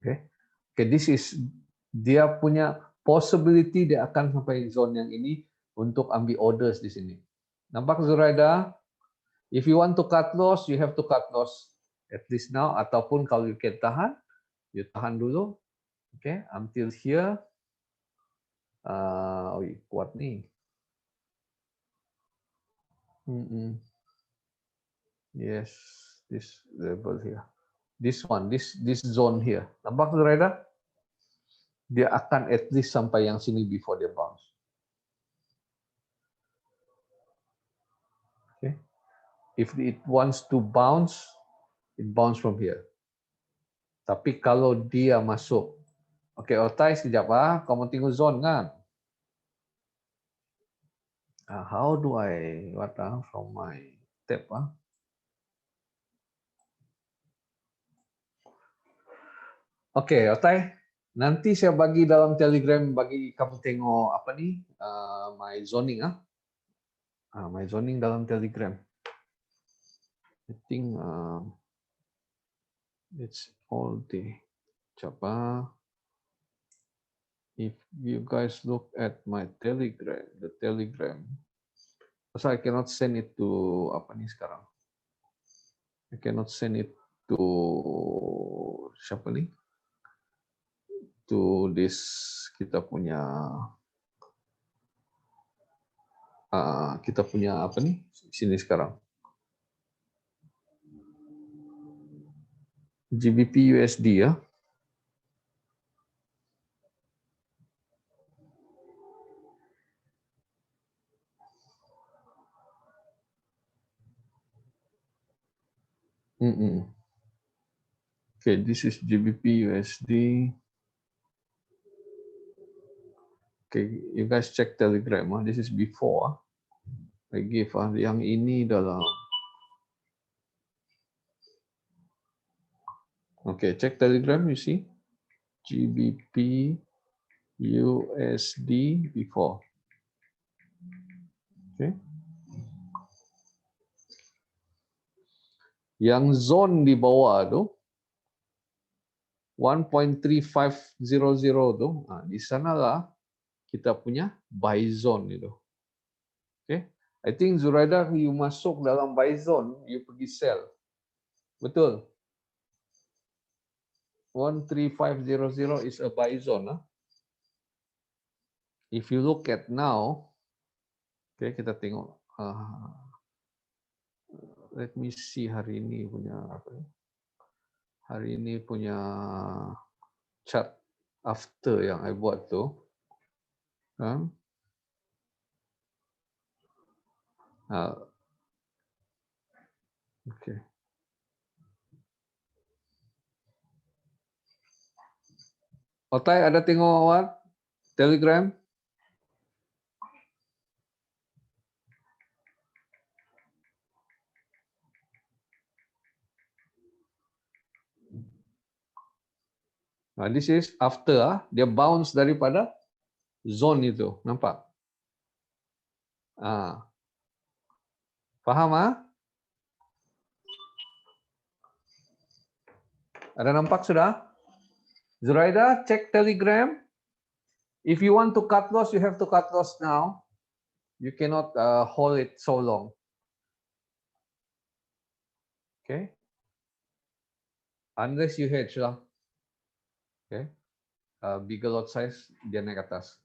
Okay, this is dia punya possibility dia akan sampai zone yang ini untuk ambil orders di sini. Nampak Zuraida? If you want to cut loss, you have to cut loss at least now, ataupun kalau you can tahan, you tahan dulu. Okay, until here. Kuat nih. Yes, this level here. This one, this zone here. Nampak Zuraida? Dia akan at least sampai yang sini before dia bounce. Okay. If it wants to bounce, it bounce from here. Tapi kalau dia masuk, okay, Otai sekejap kamu tengok zone kan? How do I from my tab Okay, Otai. Nanti saya bagi dalam Telegram, bagi kamu tengok apa ni, my zoning my zoning dalam Telegram. I think it's all day. Coba, if you guys look at my Telegram, the Telegram, so I cannot send it to apa ni sekarang. I cannot send it to siapa ni? To this kita punya apa ni sini sekarang. GBP USD ya. Okay, this is GBP USD. Okay, you guys check Telegram. This is before. I give yang ini dalam. Okay, check Telegram. You see GBP USD before. Okay. Yang zone di bawah tu 1.3500 tu, di sanalah kita punya buy zone itu. Okay. I think Zuraida, you masuk dalam buy zone, you pergi sell. Betul. 13500 is a buy zone. If you look at now, okay, kita tengok. Let me see hari ini punya apa ni? Hari ini punya chart after yang I buat tu. Okay. Otai ada tengok what? Telegram? This is after dia bounce daripada zone itu, nampak? Faham Ada nampak sudah? Zuraida, check Telegram. If you want to cut loss, you have to cut loss now. You cannot hold it so long. Okay. Unless you hedge lah. Okay. Bigger lot size, dia naik atas.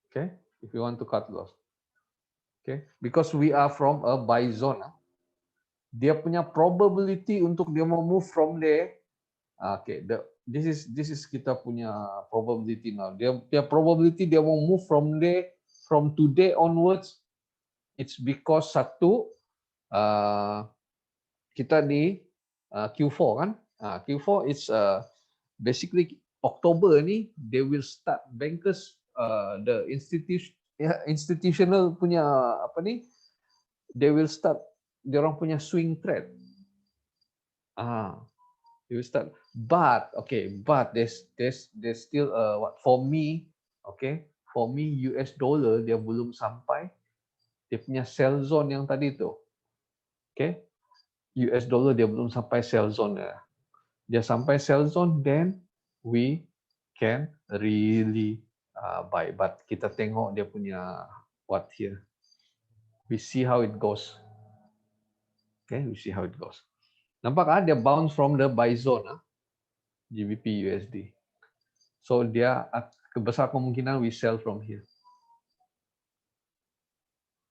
Okay. If you want to cut loss. Okay. Because we are from a buy zone. Dia punya probability untuk dia mau move from there. Okay. This is kita punya probability now. Dia probability dia mau move from there from today onwards. It's because satu kita di Q4 kan. Q4 it's basically October ni they will start bankers the institutional punya apa ni, they will start dia orang punya swing trade. You start, but okay, but there's still what for me, okay, for me US dollar dia belum sampai dia punya sell zone yang tadi tu, okay, US dollar dia belum sampai sell zone ya. Dia sampai sell zone, then we can really buy. But kita tengok dia punya what here, we see how it goes. Okay, we see how it goes. Nampak dia bounce from the buy zone, GBP USD. So dia besar kemungkinan we sell from here.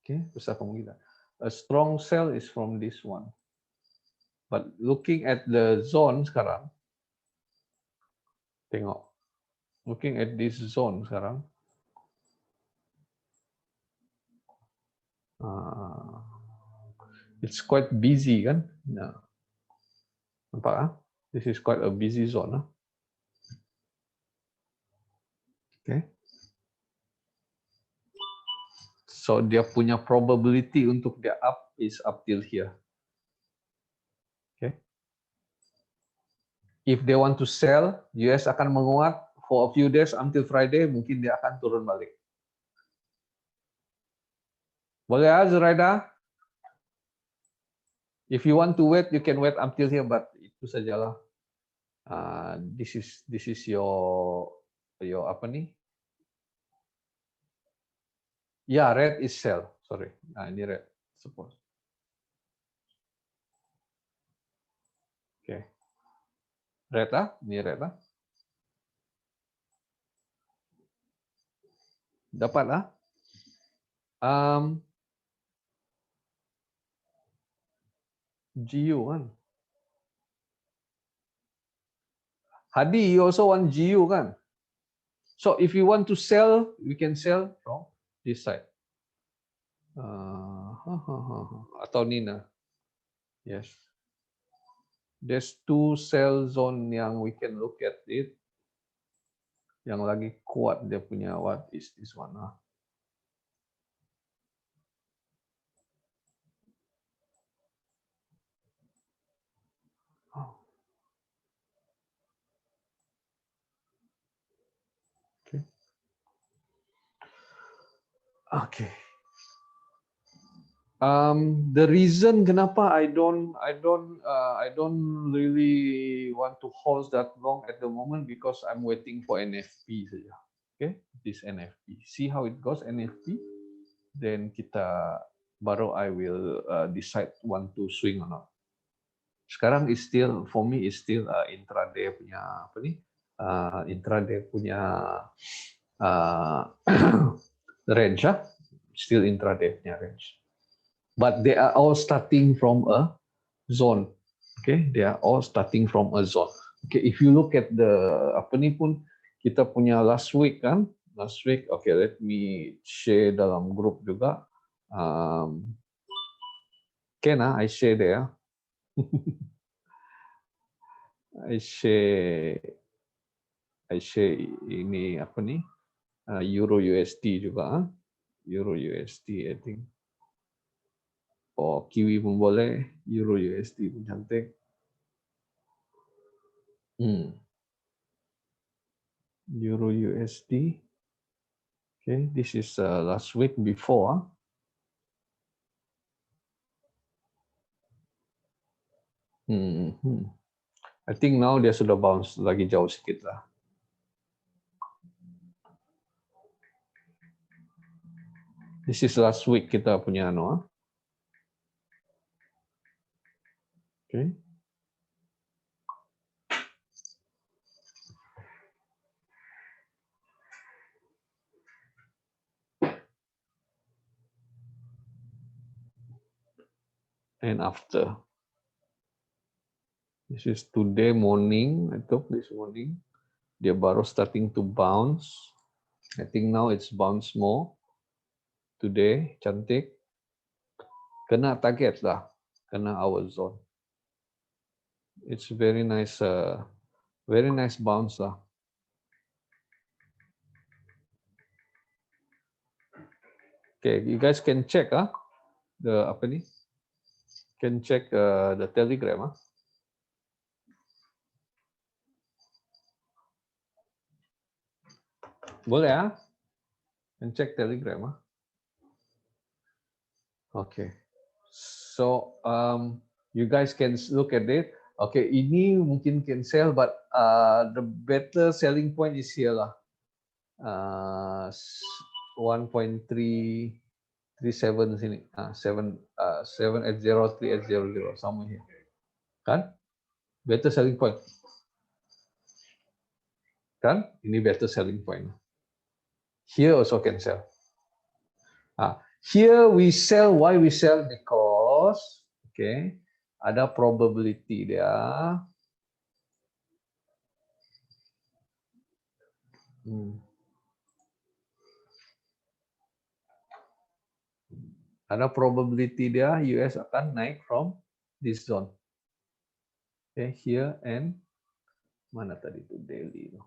Okay, besar kemungkinan. A strong sell is from this one. But looking at the zone sekarang, tengok. Looking at this zone sekarang, it's quite busy kan? Nah, nampak This is quite a busy zone. Okay. So dia punya probability untuk dia up is up till here. Okay. If they want to sell, US akan menguat for a few days until Friday, mungkin dia akan turun balik. Boleh Zuraida? If you want to wait, you can wait until here, but itu sajalah. This is your apa nih? Ya, red is sell. Sorry. Nah, ini red. Suppose. Oke. Okay. Red Ini red Dapat GU kan? Hadi, you also want GU kan? So if you want to sell, we can sell from this side. Atau Nina. Yes. There's two sell zone yang we can look at it. Yang lagi kuat dia punya, what is this one? Okay. Okay. The reason kenapa I don't really want to hold that long at the moment because I'm waiting for NFP saja. Okay, this NFP. See how it goes NFP. Then baru I will decide want to swing or not. Sekarang is still for me is still intraday punya apa nih? Intraday punya range still intraday punya range. But they are all starting from a zone. Okay, they are all starting from a zone. Okay, if you look at the apa ni pun kita punya last week kan, last week. Okay, let me share dalam grup juga. I share there. I share ini apa ni? Euro USD juga. Euro USD, I think. Kiwi pun boleh, Euro USD pun cantik. Euro USD. Okay, this is last week before. I think now dia sudah bounce lagi jauh sedikit lah. This is last week kita punya Okay. And after. This is today morning. I took this morning. Dia baru starting to bounce. I think now it's bounce more. Today, cantik. Kena target lah. Kena our zone. It's very nice bounce lah. Okay, you guys can check the apa ni? Can check the Telegram. Boleh ya? Cek Telegram. Okay. So you guys can look at it. Okay, ini mungkin can sell, but the better selling point is here lah. 1.337 sini. 780, 3800 somewhere here. Kan? Better selling point. Kan? Ini better selling point. Here also can sell. Here we sell. Why we sell? Because okay, ada probability dia. Ada probability dia US akan naik from this zone. Okay, here and mana tadi itu daily itu.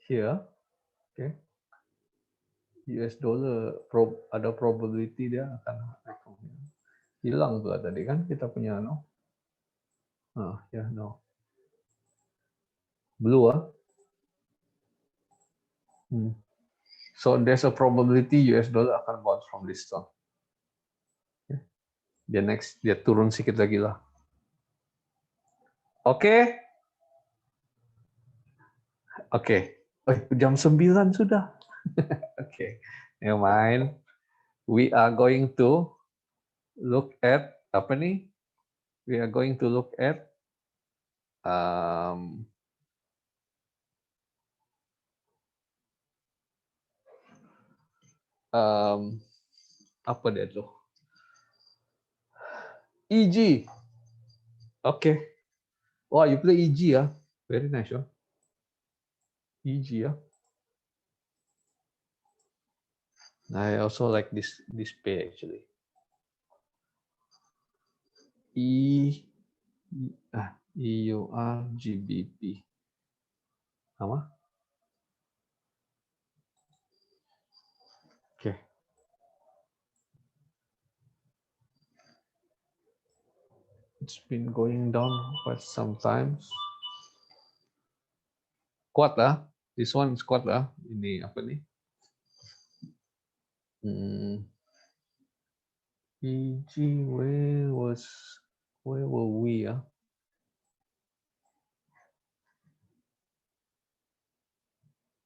Here, okay, US dollar ada probability dia akan naik from here. Hilang tuh tadi kan kita punya no. Ya no. Blue So there's a probability US dollar akan bounce from this zone. Okay. Dia turun sedikit lagi lah. Oke. Jam 9 sudah. Oke. Never mind. We are going to look at apa nih? We are going to look at apa dia tuh? EG. Okay. Wah, you play EG ya? Very nice, yo. EG ya. I also like this pair actually. EUR GBP. Apa? Okay. It's been going down quite sometimes. Kuat lah. This one is kuat lah. Ini apa nih? EG, where were we ya?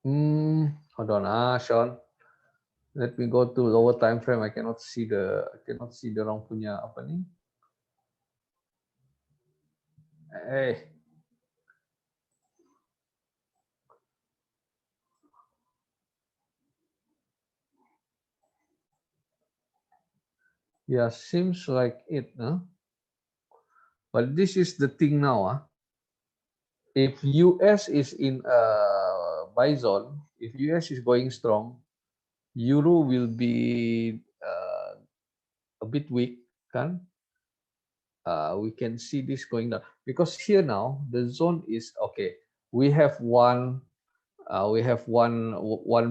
Hold on, Sean. Let me go to lower time frame. I cannot see the orang punya apa nih? Yeah, seems like it, huh? But this is the thing now, If US is in a buy zone, if US is going strong, Euro will be a bit weak, kan? We can see this going down because here now the zone is okay. We have one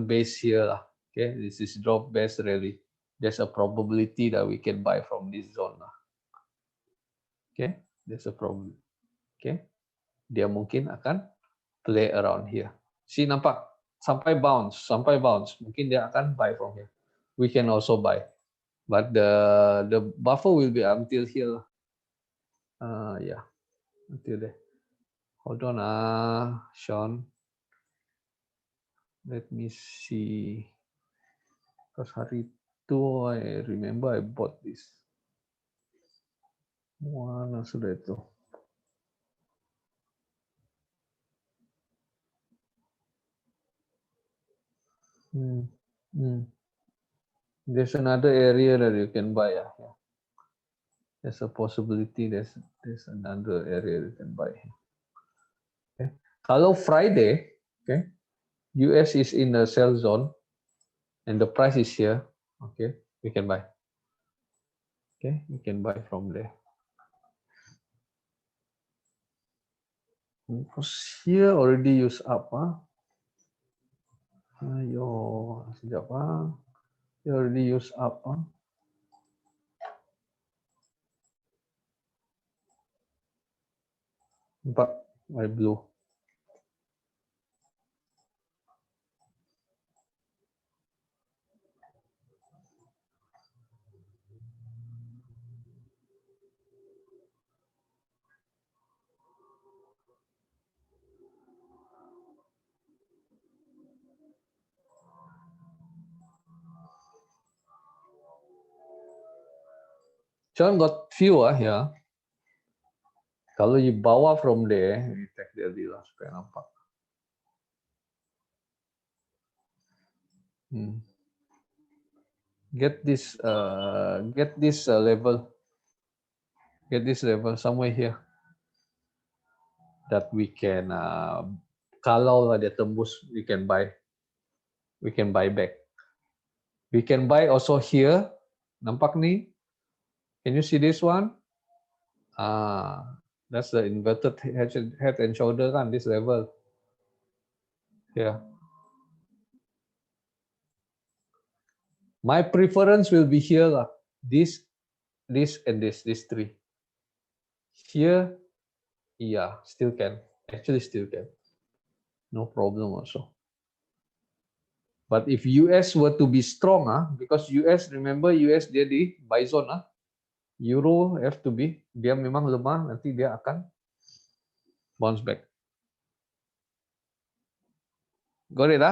base here, okay. This is drop base rally. There's a probability that we can buy from this zone, okay. There's a problem, okay. Dia mungkin akan play around here. See, nampak sampai bounce. Mungkin dia akan buy from here. We can also buy, but the buffer will be until here. Yeah, until there. Hold on, Sean. Let me see. Because hari itu I remember I bought this. Mana sudah itu? There's another area that you can buy. Yeah. There's a possibility. There's another area you can buy. Okay. Kalau Friday, okay, US is in the sell zone, and the price is here. Okay, we can buy. Okay, we can buy from there. Because here already use up, Ayo, sejak apa? You already use up, Nampak? Warna blue. John got view ya. Kalau you bawa from there, you take dari lah supaya nampak. Get this level. Get this level somewhere here that we can kalau lah dia tembus, we can buy back. We can buy also here. Nampak nih? Can you see this one? That's the inverted head and shoulder kan, this level. Yeah. My preference will be here lah. This, and these three. Here, yeah, still can. Actually, still can. No problem also. But if US were to be strong, because US, remember US dia di buy zone, Euro have to be, dia memang lemah, nanti dia akan bounce back. Got it,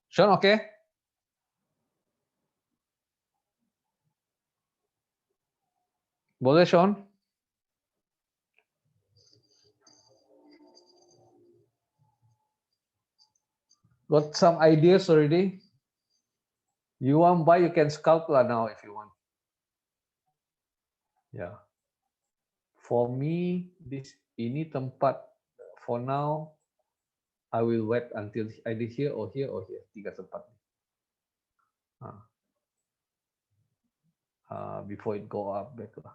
Sean, okay? Boleh, Sean? Got some ideas already? You want buy, you can scalp lah now if you want. Yeah. For me, ini tempat, for now, I will wait until either here or here or here. 3 tempat. Before it go up back lah.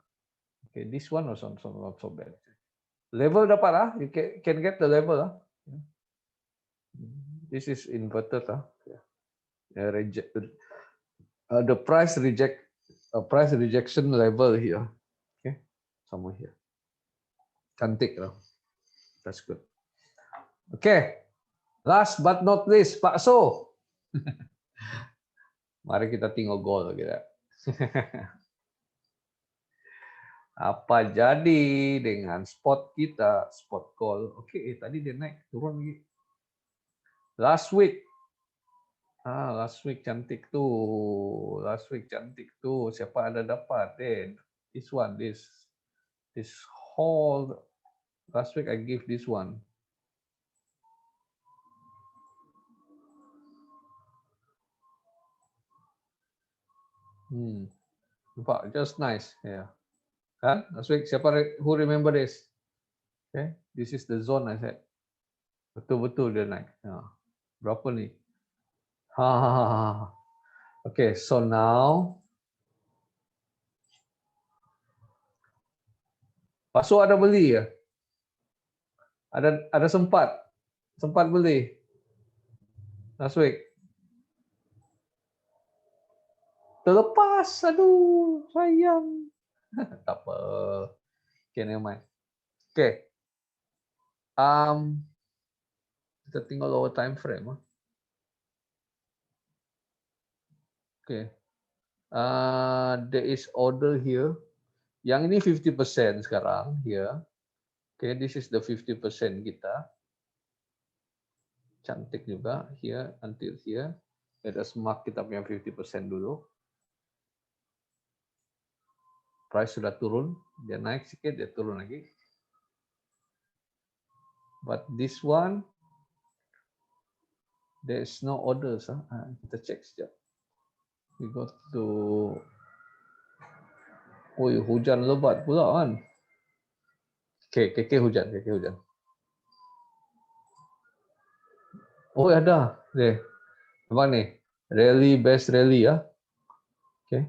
Okay, this one also not so bad. Level dapat you can get the level This is inverted the price rejection level here. Okay, somewhere here. Cantik lah. That's good. Okay, last but not least, Pak So. Mari kita tengok goal kita. Apa jadi dengan spot kita, spot call? Oke, tadi dia naik, turun lagi. Last week cantik tuh. Siapa ada dapat? This one, this whole last week I give this one. Nampak, just nice. Yeah. Kan? Last week, who remember this? Okay, this is the zone I said. Betul-betul dia naik. Berapa nih? Okay, so now Pasu ada beli ya? Ada sempat beli last week. Terlepas, aduh sayang. Tak apa. Okay, never mind. Okay. Kita tinggal lower time frame. Okay. There is order here. Yang ini 50% sekarang here. Okay, this is the 50% kita. Cantik juga here until here. Let us mark kita punya 50% dulu. Price sudah turun, dia naik sedikit, dia turun lagi. But this one, there is no orders. Kita cek sekejap. We go to, hujan lebat pula kan. KK hujan. Oh ada, deh. Nampak nih, rally best rally ya. Okay.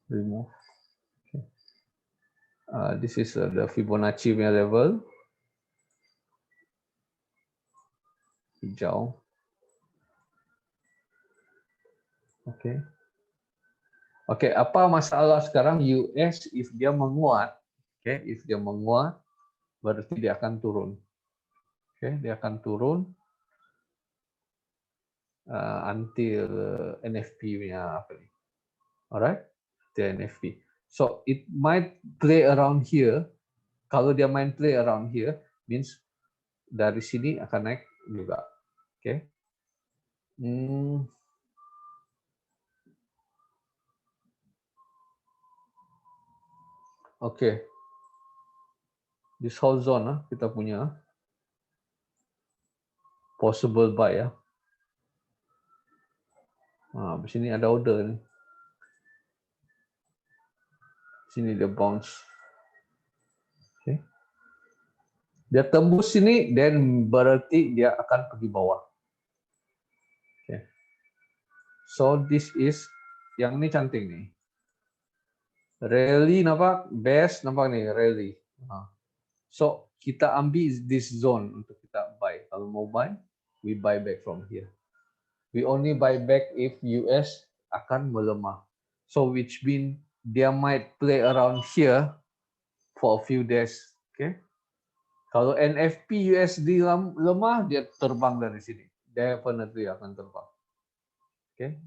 Remove. Okay. This is the Fibonacci level. Hijau. Okay. Oke, apa masalah sekarang US if dia menguat? Oke, if dia menguat berarti dia akan turun. Oke, dia akan turun until NFP-nya apa nih? Alright, the NFP. So it might play around here. Kalau dia main play around here, means dari sini akan naik juga. Oke. Oke. This whole zone kita punya possible buy ya. Di sini ada order nih. Sini dia bounce. Oke. Dia tembus sini, dan berarti dia akan pergi bawah. Oke. So this is, yang ini cantik nih. Rally nampak, best nampak nih rally. So kita ambil this zone untuk kita buy. Kalau mau buy, we buy back from here. We only buy back if US akan melemah. So which mean dia might play around here for a few days. Okay. Kalau NFP USD lemah, dia terbang dari sini. Definitely akan terbang. Okay.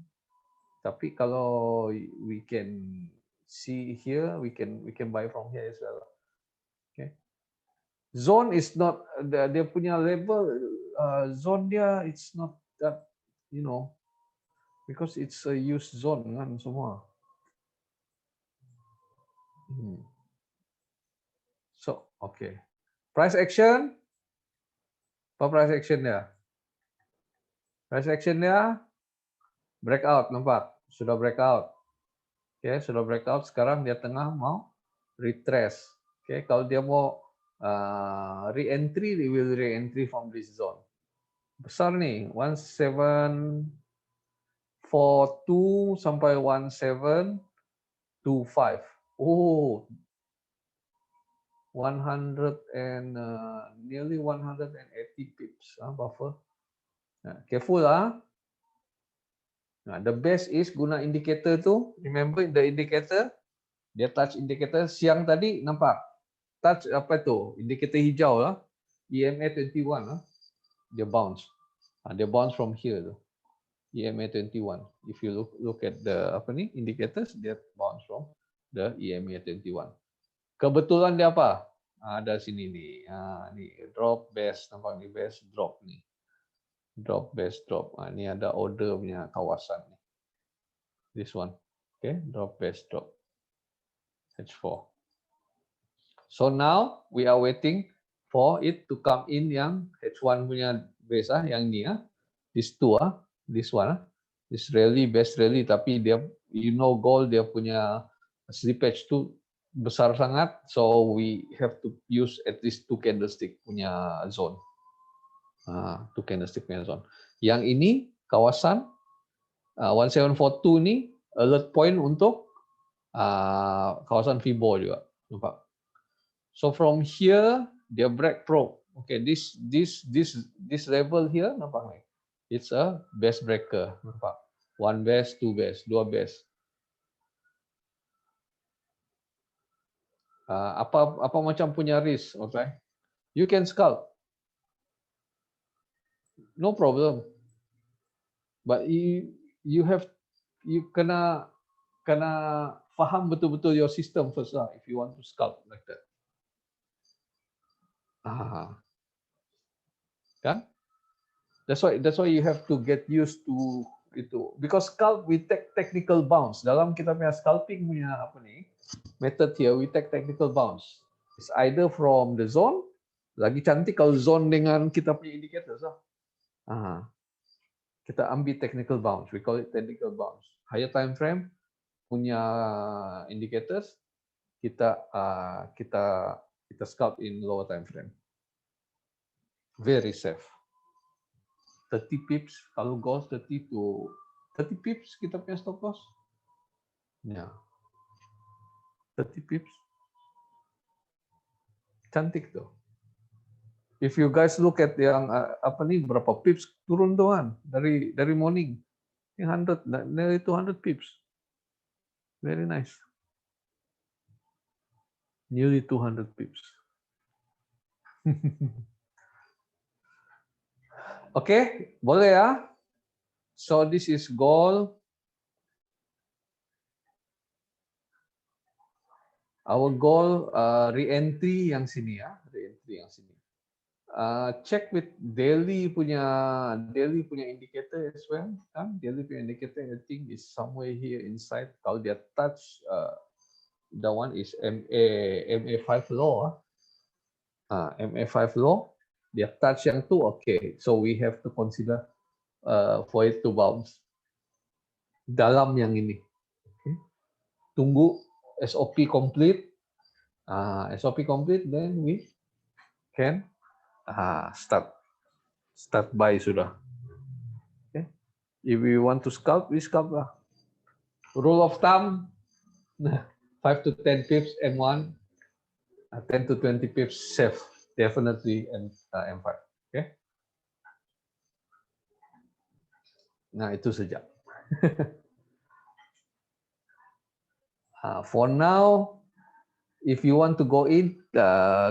Tapi kalau we can see here, we can buy from here as well. Okay. Zone is not, dia punya level, zone dia it's not that, because it's a used zone kan semua. So, okay. Price action. Apa price action dia? Price action dia breakout, nampak? Sudah breakout. Oke, sudah breakout. Sekarang dia tengah mau retrace. Oke, kalau dia mau re-entry, they will re-entry from this zone. Besar nih, 1742 sampai 1725. Oh, 100 and nearly 180 pips buffer. Careful lah. The best is guna indicator tu. Remember the indicator? Dia touch indicator siang tadi nampak. Touch apa tu? Indicator hijau lah. EMA 21 lah. Dia bounce. Dia bounce from here tu. EMA 21. If you look at the indicators, dia bounce from the EMA 21. Kebetulan dia apa? Ada sini nih. Ni drop best, nampak ni best drop ni. Drop best drop. Ini ada order punya kawasan ni. This one. Okay, drop best drop. H4. So now we are waiting for it to come in yang H1 punya base yang ni This two this one this rally best rally, tapi dia gold dia punya slippage tu besar sangat, so we have to use at least 2 candlestick punya zone. 2 candlestick punya zone. Yang ini kawasan 1742 ni alert point untuk kawasan Fibo juga, nampak. So from here dia break probe. Okay, this level here nampak ni. It's a base breaker, nampak. 1 base, 2 base, 2 base. Apa macam punya risk, okay? You can scalp. No problem. But you kena faham betul-betul your system first lah if you want to scalp like that. Kan? That's why you have to get used to itu. Because scalp we take technical bounce. Dalam kita punya scalping punya method here, we take technical bounce. It's either from the zone, lagi cantik kalau zone dengan kita punya indicators lah. Kita ambil technical bounce. We call it technical bounce. Higher time frame punya indicators, kita scalp in lower time frame. Very safe. 30 pips, kalau goes 30 to 30 pips kita punya stop loss. Ya. 30 pips. Cantik tuh. If you guys look at yang berapa pips turun tuh kan dari morning. Yang 100, nearly 200 pips. Very nice. Nearly 200 pips. Oke, boleh ya. So this is goal. Our goal re-entry yang sini ya, re-entry yang sini. Check with daily punya indicator as well. Kan? Daily punya indicator I think is somewhere here inside. Kalau dia touch, the one is MA5 low. MA5 low. Dia touch yang tu, okay. So we have to consider for it to bounce dalam yang ini. Okay. Tunggu SOP complete. SOP complete, then we can start buy sudah. Okay. If we want to scalp, we scalp lah. Rule of thumb, 5 to 10 pips M1, 10 to 20 pips safe, definitely M5. Okay. Nah itu saja. For now, if you want to go in,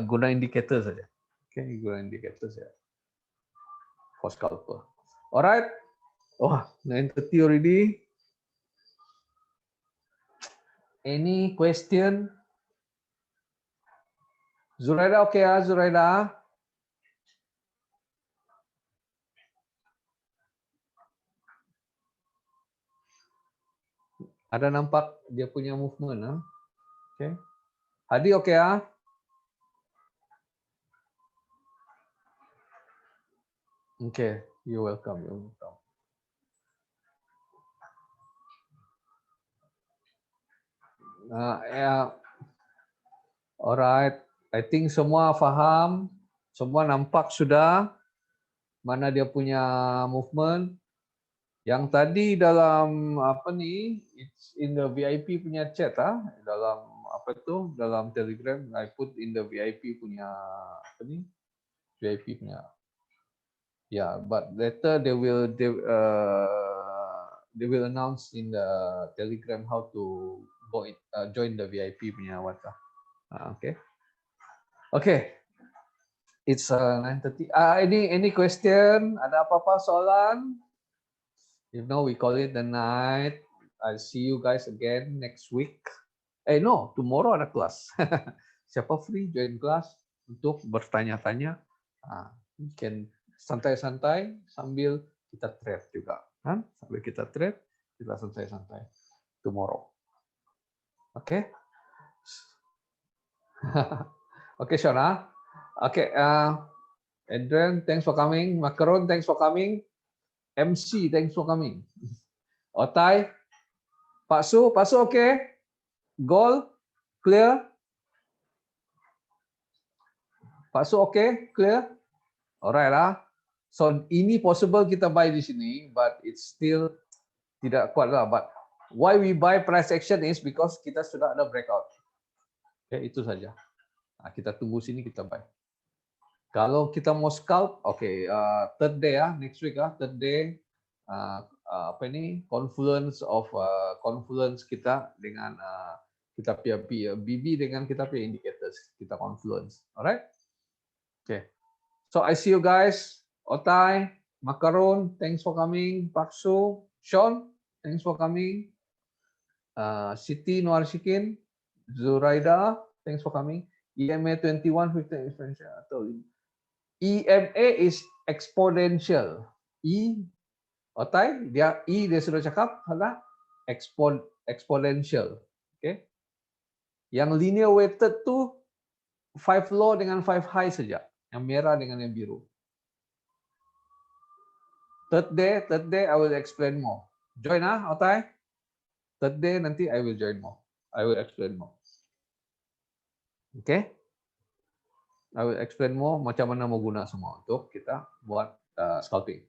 guna indicator saja. Okay, guna indicator saja. For scalper. Alright. Oh, 9:30 already. Any question? Zuraida, okay ya, Zuraida? Ada nampak dia punya movement, okay. Hadi, okay ya? Okay, you're welcome. You're welcome. Alright, I think semua faham, semua nampak sudah mana dia punya movement. Yang tadi dalam apa nih, it's in the VIP punya chat dalam apa itu, dalam Telegram, I put in the VIP punya apa nih, VIP punya. Yeah, but later they will announce in the Telegram how to join the VIP punya WhatsApp. Okay. Okay. It's 9:30. Any question? Ada apa-apa soalan? If no, we call it the night. I'll see you guys again next week. No, tomorrow ada kelas. Siapa free join kelas untuk bertanya-tanya? You can santai-santai sambil kita trade juga, kan? Sambil kita trade, kita santai-santai tomorrow. Oke? Oke, Shona. Oke, Adrian, thanks for coming. Macaron, thanks for coming. MC, thanks for coming. Otai, Pak Su, okay? Goal, clear? Pak Su, okay? Clear? Alright lah. So ini possible kita buy di sini, but it's still tidak kuat lah. But why we buy price action is because kita sudah ada breakout. Okay, itu saja. Nah, kita tunggu sini, kita buy. Kalau kita mau scalp, okay, third day next week third day, apa ini, confluence kita dengan kita punya BB dengan kita punya indicators, kita confluence, alright? Okay, so I see you guys. Otai, Macaron, thanks for coming. Paksu, Sean, thanks for coming. Siti Noarshikin, Zuraida, thanks for coming. EMA 21 15 exponential atau EMA is exponential. Otai, dia sudah cakap adalah exponential. Okay. Yang linear weighted tuh 5 low dengan 5 high saja. Yang merah dengan yang biru. Third day I will explain more. Join Otai. Third day nanti I will join more. I will explain more. Okay. I will explain more macam mana mau guna semua untuk kita buat scalping.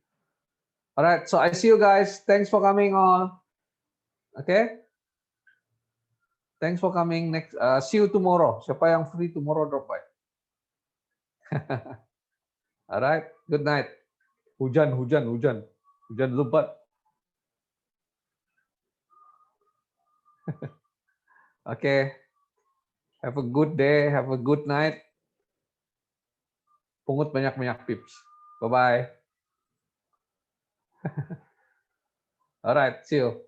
Alright, so I see you guys. Thanks for coming all. Okay. Thanks for coming. Next, see you tomorrow. Siapa yang free tomorrow drop by. Alright, good night. Hujan lebat. Oke. Have a good day, have a good night. Pungut banyak-banyak pips. Bye-bye. Alright, see you.